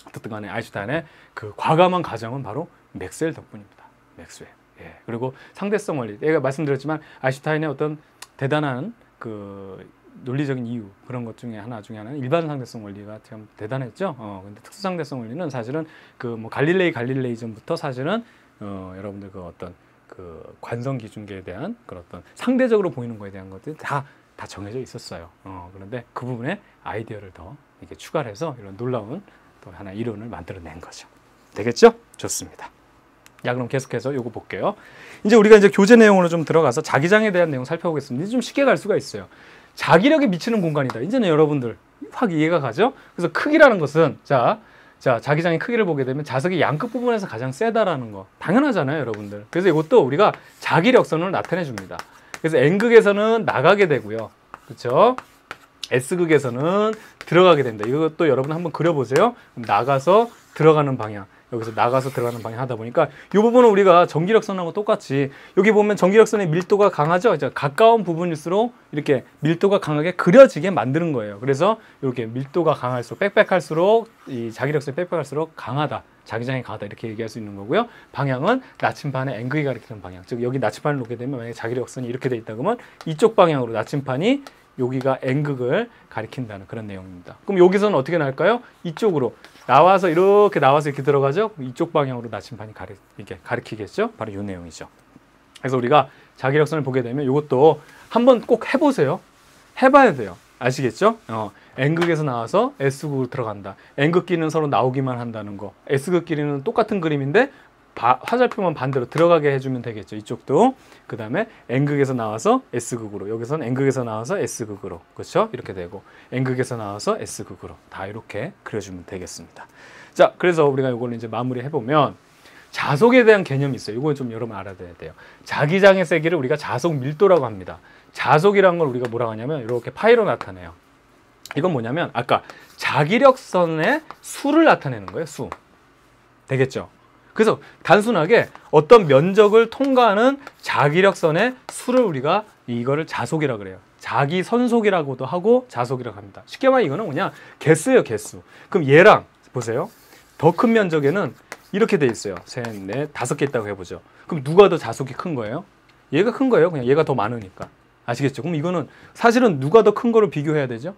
어쨌든 간에 아인슈타인의 그 과감한 가정은 바로 맥스웰 덕분입니다. 맥스웰. 예. 그리고 상대성 원리. 제가 말씀드렸지만 아인슈타인의 어떤 대단한 그 논리적인 이유, 그런 것 중에 하나는 일반 상대성 원리가 참 대단했죠. 근데 특수 상대성 원리는 사실은 그 뭐 갈릴레이 전부터 사실은 여러분들 그 어떤 그 관성 기준계에 대한 그런 어떤 상대적으로 보이는 거에 대한 것들이 다 정해져 있었어요. 그런데 그 부분에 아이디어를 더 이렇게 추가를 해서 이런 놀라운 또 하나 이론을 만들어낸 거죠. 되겠죠? 좋습니다. 자, 그럼 계속해서 요거 볼게요. 이제 우리가 이제 교재 내용으로 좀 들어가서 자기장에 대한 내용 살펴보겠습니다. 이제 좀 쉽게 갈 수가 있어요. 자기력이 미치는 공간이다. 이제는 여러분들 확 이해가 가죠? 그래서 크기라는 것은 자, 자기장의 크기를 보게 되면 자석이 양끝 부분에서 가장 세다라는 거 당연하잖아요, 여러분들. 그래서 이것도 우리가 자기력선을 나타내 줍니다. 그래서 N극에서는 나가게 되고요. 그렇죠? S극에서는 들어가게 됩니다. 이것도 여러분 한번 그려보세요. 나가서 들어가는 방향. 여기서 나가서 들어가는 방향 하다 보니까 이 부분은 우리가 전기력선하고 똑같이 여기 보면 전기력선의 밀도가 강하죠. 가까운 부분일수록 이렇게 밀도가 강하게 그려지게 만드는 거예요. 그래서 이렇게 밀도가 강할수록 빽빽할수록 이 자기력선이 빽빽할수록 강하다. 자기장이 강하다. 이렇게 얘기할 수 있는 거고요. 방향은 나침판의 N극이 가리키는 방향. 즉 여기 나침판을 놓게 되면 만약에 자기력선이 이렇게 돼 있다 그러면 이쪽 방향으로 나침판이 여기가 N극을 가리킨다는 그런 내용입니다. 그럼 여기서는 어떻게 나올까요? 이쪽으로 나와서 이렇게 들어가죠? 이쪽 방향으로 나침판이 이렇게 가리키겠죠? 바로 이 내용이죠. 그래서 우리가 자기력선을 보게 되면 이것도 한번 꼭 해보세요. 해봐야 돼요. 아시겠죠? N극에서 나와서 S극으로 들어간다. N극끼리는 서로 나오기만 한다는 거. S극끼리는 똑같은 그림인데 화살표만 반대로 들어가게 해주면 되겠죠. 이쪽도. 그 다음에 N극에서 나와서 S극으로, 여기서는 N극에서 나와서 S극으로, 그렇죠? 이렇게 되고 N극에서 나와서 S극으로 다 이렇게 그려주면 되겠습니다. 자, 그래서 우리가 이걸 이제 마무리 해보면 자속에 대한 개념이 있어요. 이건 좀 여러분 알아야 돼요. 자기장의 세기를 우리가 자속 밀도라고 합니다. 자속이라는 걸 우리가 뭐라고 하냐면 이렇게 파이로 나타내요. 이건 뭐냐면 아까 자기력선의 수를 나타내는 거예요. 수. 되겠죠? 그래서 단순하게 어떤 면적을 통과하는 자기력선의 수를 우리가 이거를 자속이라고 그래요. 자기선속이라고도 하고 자속이라고 합니다. 쉽게 말하면 이거는 그냥 개수예요, 개수. 그럼 얘랑 보세요. 더 큰 면적에는 이렇게 돼 있어요. 셋, 넷, 5개 있다고 해보죠. 그럼 누가 더 자속이 큰 거예요? 얘가 큰 거예요. 그냥 얘가 더 많으니까. 아시겠죠? 그럼 이거는 사실은 누가 더 큰 거를 비교해야 되죠?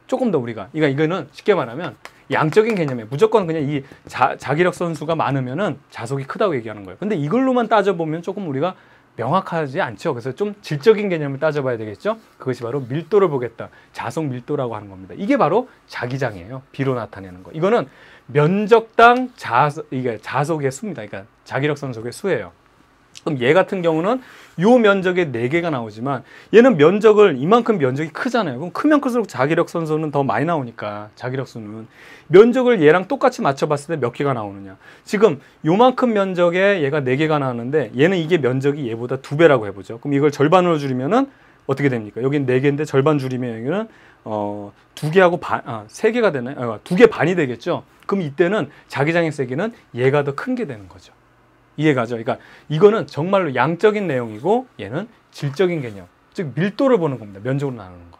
조금 더 우리가. 이거는 쉽게 말하면 양적인 개념이에요. 무조건 그냥 이 자기력 선수가 많으면은 자속이 크다고 얘기하는 거예요. 근데 이걸로만 따져보면 조금 우리가 명확하지 않죠. 그래서 좀 질적인 개념을 따져봐야 되겠죠. 그것이 바로 밀도를 보겠다. 자속 밀도라고 하는 겁니다. 이게 바로 자기장이에요. 비로 나타내는 거. 이거는 면적당 이게 자속의 수입니다. 그러니까 자기력 선속의 수예요. 그럼 얘 같은 경우는 요 면적에 4개가 나오지만 얘는 면적을 이만큼 면적이 크잖아요. 그럼 크면 클수록 자기력 선수는 더 많이 나오니까 자기력 수는 면적을 얘랑 똑같이 맞춰봤을 때 몇 개가 나오느냐. 지금 요만큼 면적에 얘가 4개가 나왔는데 얘는 이게 면적이 얘보다 2배라고 해보죠. 그럼 이걸 절반으로 줄이면은 어떻게 됩니까? 여긴 4개인데 절반 줄이면 여기는 2개하고 3개가 되나요? 2개 반이 되겠죠. 그럼 이때는 자기장의 세기는 얘가 더 큰 게 되는 거죠. 이해가죠? 그러니까 이거는 정말로 양적인 내용이고 얘는 질적인 개념, 즉 밀도를 보는 겁니다. 면적으로 나누는 거.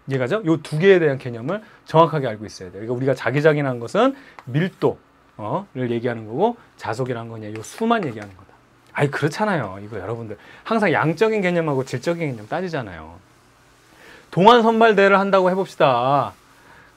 이해가죠? 요 2개에 대한 개념을 정확하게 알고 있어야 돼요. 그러니까 우리가 자기장이라는 것은 밀도를 얘기하는 거고 자속이라는 건 요 수만 얘기하는 거다. 아니 그렇잖아요. 이거 여러분들 항상 양적인 개념하고 질적인 개념 따지잖아요. 동안 선발대회를 한다고 해봅시다.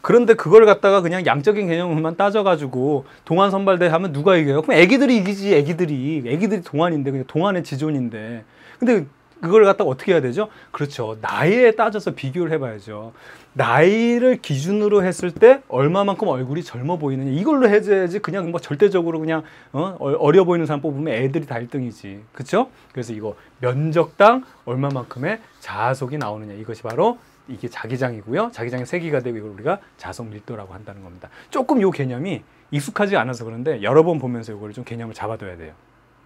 그런데 그걸 갖다가 그냥 양적인 개념만 따져가지고 동안 선발대회 하면 누가 이겨요? 그럼 애기들이 이기지. 애기들이 동안인데 그냥 동안의 지존인데. 근데 그걸 갖다가 어떻게 해야 되죠? 그렇죠. 나이에 따져서 비교를 해봐야죠. 나이를 기준으로 했을 때 얼마만큼 얼굴이 젊어 보이느냐 이걸로 해줘야지. 그냥 뭐 절대적으로 그냥 어려 보이는 사람 뽑으면 애들이 다 1등이지. 그렇죠? 그래서 이거 면적당 얼마만큼의 자속이 나오느냐 이것이 바로 이게 자기장이고요. 자기장의 세기가 되고 이걸 우리가 자속 밀도라고 한다는 겁니다. 조금 이 개념이 익숙하지 않아서 그런데 여러 번 보면서 이걸 좀 개념을 잡아둬야 돼요.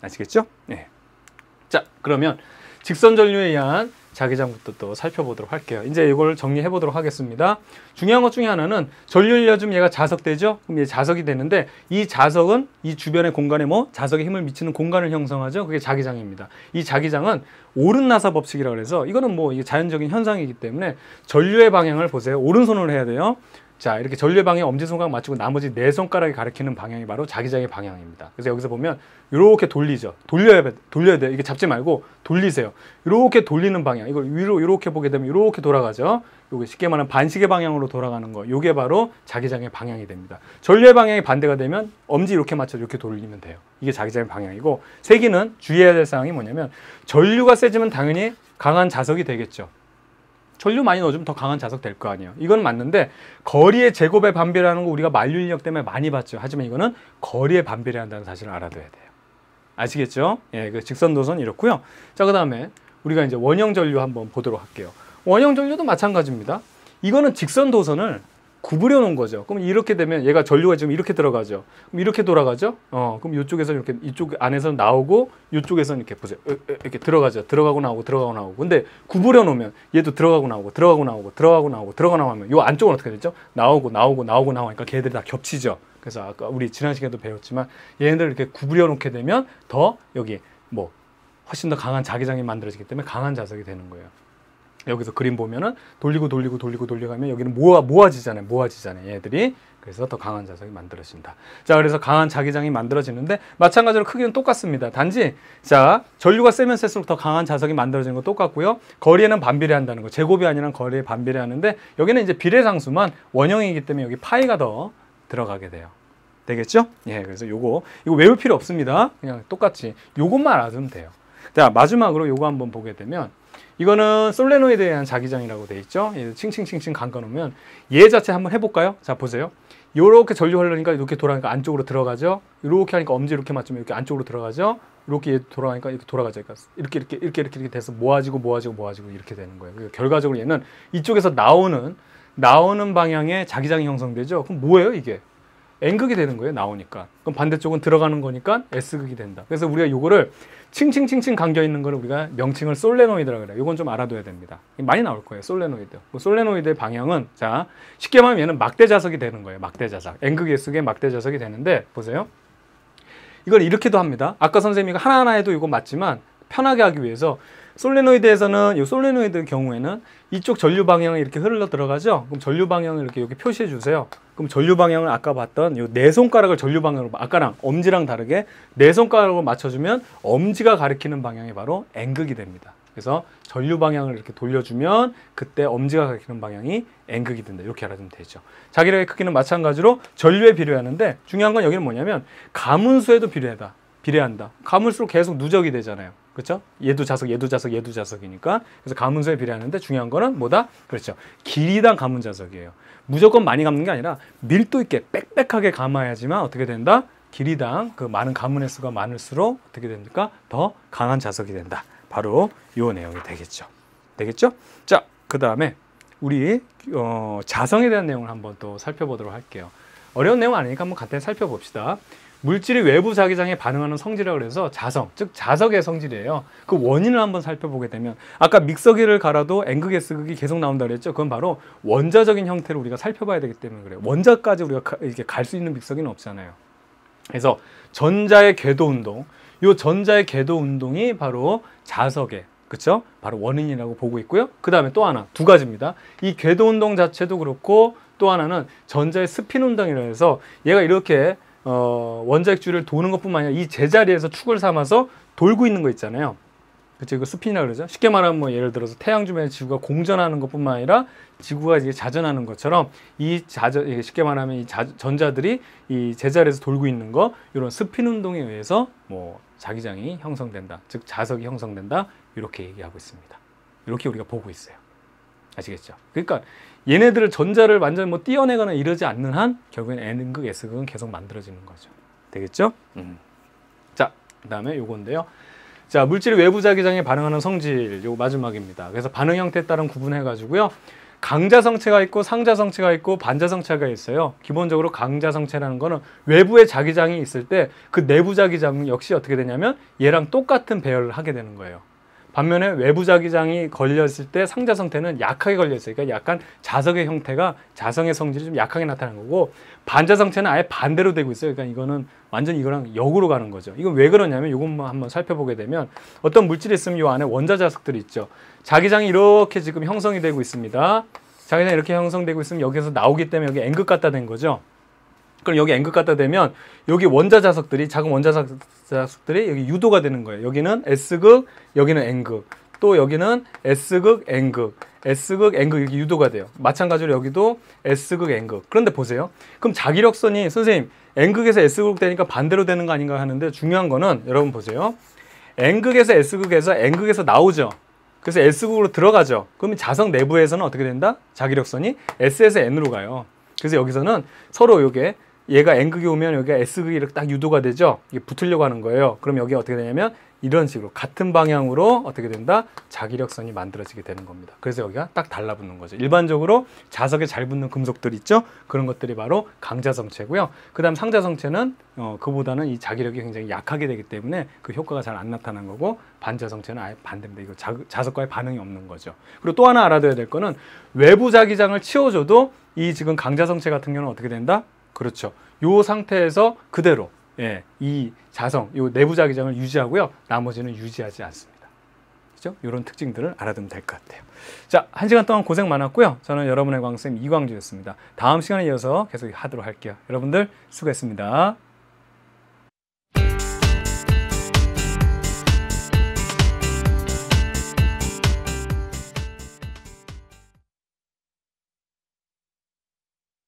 아시겠죠? 네. 자, 그러면 직선 전류에 의한 자기장부터 또 살펴보도록 할게요. 이제 이걸 정리해 보도록 하겠습니다. 중요한 것 중에 하나는 전류를 얘가 자석되죠? 그럼 얘 자석이 되는데 이 자석은 이 주변의 공간에 자석에 힘을 미치는 공간을 형성하죠. 그게 자기장입니다. 이 자기장은 오른나사 법칙이라고 해서 이거는 이게 자연적인 현상이기 때문에 전류의 방향을 보세요. 오른손으로 해야 돼요. 자, 이렇게 전류의 방향 엄지손가락 맞추고 나머지 4손가락이 가리키는 방향이 바로 자기장의 방향입니다. 그래서 여기서 보면 이렇게 돌리죠. 돌려야 돼요. 이게 잡지 말고 돌리세요. 이렇게 돌리는 방향. 이걸 위로 이렇게 보게 되면 이렇게 돌아가죠. 요게 쉽게 말하면 반시계 방향으로 돌아가는 거. 요게 바로 자기장의 방향이 됩니다. 전류의 방향이 반대가 되면 엄지 이렇게 맞춰서 이렇게 돌리면 돼요. 이게 자기장의 방향이고, 세기는 주의해야 될 사항이 뭐냐면 전류가 세지면 당연히 강한 자석이 되겠죠. 전류 많이 넣어주면 더 강한 자석 될 거 아니에요. 이건 맞는데 거리의 제곱의 반비례라는 거 우리가 만류인력 때문에 많이 봤죠. 하지만 이거는 거리의 반비례한다는 사실을 알아둬야 돼요. 아시겠죠? 예, 그 직선도선 이렇고요. 자, 그 다음에 우리가 이제 원형 전류 한번 보도록 할게요. 원형 전류도 마찬가지입니다. 이거는 직선도선을 구부려 놓은 거죠. 그럼 이렇게 되면 얘가 전류가 지금 이렇게 들어가죠. 그럼 이렇게 돌아가죠. 그럼 이쪽에서 이렇게 이쪽 안에서 나오고 이쪽에서는 이렇게 보세요. 이렇게 들어가죠. 들어가고 나오고 들어가고 나오고. 근데 구부려 놓으면 얘도 들어가고 나오고 들어가고 나오고 들어가고 나오고 들어가고 나오면 요 안쪽은 어떻게 되죠? 나오고 나오고 나오고 나오니까 걔들이 다 겹치죠. 그래서 아까 우리 지난 시간에도 배웠지만 얘네들 이렇게 구부려 놓게 되면 더 여기 훨씬 더 강한 자기장이 만들어지기 때문에 강한 자석이 되는 거예요. 여기서 그림 보면은 돌리가면 여기는 모아지잖아요. 얘들이. 그래서 더 강한 자석이 만들어진다. 자, 그래서 강한 자기장이 만들어지는데 마찬가지로 크기는 똑같습니다. 단지 자, 전류가 세면 셀수록 더 강한 자석이 만들어지는 거 똑같고요. 거리에는 반비례한다는 거. 제곱이 아니라 거리에 반비례하는데 여기는 이제 비례상수만 원형이기 때문에 여기 파이가 더 들어가게 돼요. 되겠죠? 예, 그래서 이거 외울 필요 없습니다. 그냥 똑같이 요것만 알아두면 돼요. 자, 마지막으로 요거 한번 보게 되면 이거는 솔레노이드에 의한 자기장이라고 돼 있죠. 칭칭칭칭 감가 놓으면 얘 자체 한번 해볼까요? 자, 보세요. 이렇게 전류 흐르니까 이렇게 돌아가니까 안쪽으로 들어가죠. 이렇게 하니까 엄지 이렇게 맞추면 이렇게 안쪽으로 들어가죠. 이렇게 돌아가니까 이렇게 돌아가죠. 그러니까 이렇게 돼서 모아지고 이렇게 되는 거예요. 그러니까 결과적으로 얘는 이쪽에서 나오는 방향에 자기장이 형성되죠. 그럼 뭐예요, 이게? N극이 되는 거예요, 나오니까. 그럼 반대쪽은 들어가는 거니까 S극이 된다. 그래서 우리가 이거를 칭칭칭칭 감겨 있는 거를 우리가 명칭을 솔레노이드라고 그래요. 이건 좀 알아둬야 됩니다. 많이 나올 거예요, 솔레노이드. 솔레노이드의 방향은, 자, 쉽게 말하면 얘는 막대 자석이 되는 거예요, 막대 자석. N극, S극의 막대 자석이 되는데, 보세요. 이걸 이렇게도 합니다. 아까 선생님이 하나하나 해도 이거 맞지만 편하게 하기 위해서 솔레노이드에서는 이 솔레노이드 경우에는 이쪽 전류 방향을 이렇게 흘러 들어가죠. 그럼 전류 방향을 이렇게 표시해 주세요. 그럼 전류 방향을 아까 봤던 이 네 손가락을 전류 방향으로, 아까랑 엄지랑 다르게 네 손가락으로 맞춰주면 엄지가 가리키는 방향이 바로 N극이 됩니다. 그래서 전류 방향을 이렇게 돌려주면 그때 엄지가 가리키는 방향이 N극이 된다. 이렇게 알아두면 되죠. 자기력의 크기는 마찬가지로 전류에 비례하는데 중요한 건 여기는 뭐냐면 가문수에도 비례한다. 가문수로 계속 누적이 되잖아요. 그렇죠? 얘도 자석, 얘도 자석, 얘도 자석이니까. 그래서 가문수에 비례하는데 중요한 거는 뭐다? 그렇죠. 길이당 가문 자석이에요. 무조건 많이 감는 게 아니라 밀도 있게 빽빽하게 감아야지만 어떻게 된다? 길이당 그 많은 가문의 수가 많을수록 어떻게 됩니까? 더 강한 자석이 된다. 바로 이 내용이 되겠죠. 되겠죠? 자, 그 다음에 우리 자성에 대한 내용을 한번 또 살펴보도록 할게요. 어려운 내용 아니니까 한번 간단히 살펴봅시다. 물질이 외부 자기장에 반응하는 성질이라고 해서 자성, 즉 자석의 성질이에요. 그 원인을 한번 살펴보게 되면 아까 믹서기를 갈아도 N극, S극이 계속 나온다고 그랬죠. 그건 바로 원자적인 형태를 우리가 살펴봐야 되기 때문에 그래요. 원자까지 우리가 이렇게 갈 수 있는 믹서기는 없잖아요. 그래서 전자의 궤도 운동, 이 전자의 궤도 운동이 바로 자석의, 그렇죠? 바로 원인이라고 보고 있고요. 그 다음에 또 하나, 두 가지입니다. 이 궤도 운동 자체도 그렇고 또 하나는 전자의 스핀 운동이라 해서 얘가 이렇게 원자핵 주위를 도는 것뿐만 아니라 이 제자리에서 축을 삼아서 돌고 있는 거 있잖아요. 그쵸? 이거 스핀이라고 그러죠. 쉽게 말하면 뭐 예를 들어서 태양 주변에 지구가 공전하는 것뿐만 아니라 지구가 이제 자전하는 것처럼 쉽게 말하면 이 전자들이 이 제자리에서 돌고 있는 거, 이런 스핀 운동에 의해서 뭐 자기장이 형성된다. 즉 자석이 형성된다. 이렇게 얘기하고 있습니다. 이렇게 우리가 보고 있어요. 아시겠죠? 그러니까 얘네들을 전자를 완전히 뭐 띄어내거나 이러지 않는 한 결국엔 N극, S극은 계속 만들어지는 거죠. 되겠죠? 자, 그 다음에 요건데요. 자, 물질이 외부 자기장에 반응하는 성질, 요거 마지막입니다. 그래서 반응 형태에 따른 구분해가지고요. 강자성체가 있고 상자성체가 있고 반자성체가 있어요. 기본적으로 강자성체라는 거는 외부에 자기장이 있을 때 그 내부 자기장 역시 어떻게 되냐면 얘랑 똑같은 배열을 하게 되는 거예요. 반면에 외부 자기장이 걸렸을 때 상자 성태는 약하게 걸렸어요. 그러니까 약간 자석의 형태가 자성의 성질이 좀 약하게 나타나는 거고, 반자 성체는 아예 반대로 되고 있어요. 그러니까 이거는 완전히 이거랑 역으로 가는 거죠. 이건 왜 그러냐면 이것만 한번 살펴보게 되면 어떤 물질이 있으면 이 안에 원자 자석들이 있죠. 자기장이 이렇게 지금 형성이 되고 있습니다. 자기장이 이렇게 형성되고 있으면 여기서 나오기 때문에 여기 N극 갖다 된 거죠. 그럼 여기 N극 갖다 대면 여기 원자 자석들이, 작은 원자 자석들이 여기 유도가 되는 거예요. 여기는 S극, 여기는 N극, 또 여기는 S극, N극, S극, N극 이렇게 유도가 돼요. 마찬가지로 여기도 S극, N극. 그런데 보세요. 그럼 자기력선이 선생님 N극에서 S극 되니까 반대로 되는 거 아닌가 하는데, 중요한 거는 여러분 보세요. N극에서 S극에서 N극에서 나오죠. 그래서 S극으로 들어가죠. 그러면 자석 내부에서는 어떻게 된다? 자기력선이 S에서 N으로 가요. 그래서 여기서는 서로 얘가 N극이 오면 여기가 S극이 이렇게 딱 유도가 되죠. 이게 붙으려고 하는 거예요. 그럼 여기 어떻게 되냐면 이런 식으로 같은 방향으로 어떻게 된다? 자기력선이 만들어지게 되는 겁니다. 그래서 여기가 딱 달라붙는 거죠. 일반적으로 자석에 잘 붙는 금속들 있죠? 그런 것들이 바로 강자성체고요. 그 다음 상자성체는 그보다는 이 자기력이 굉장히 약하게 되기 때문에 그 효과가 잘 안 나타나는 거고, 반자성체는 아예 반대입니다. 이거 자석과의 반응이 없는 거죠. 그리고 또 하나 알아둬야 될 거는 외부 자기장을 치워줘도 이 지금 강자성체 같은 경우는 어떻게 된다? 그렇죠. 요 상태에서 그대로 이 자성, 요 내부 자기장을 유지하고요. 나머지는 유지하지 않습니다. 그렇죠? 이런 특징들을 알아두면 될 것 같아요. 자, 1시간 동안 고생 많았고요. 저는 여러분의 광쌤 이광주였습니다. 다음 시간에 이어서 계속 하도록 할게요. 여러분들 수고했습니다.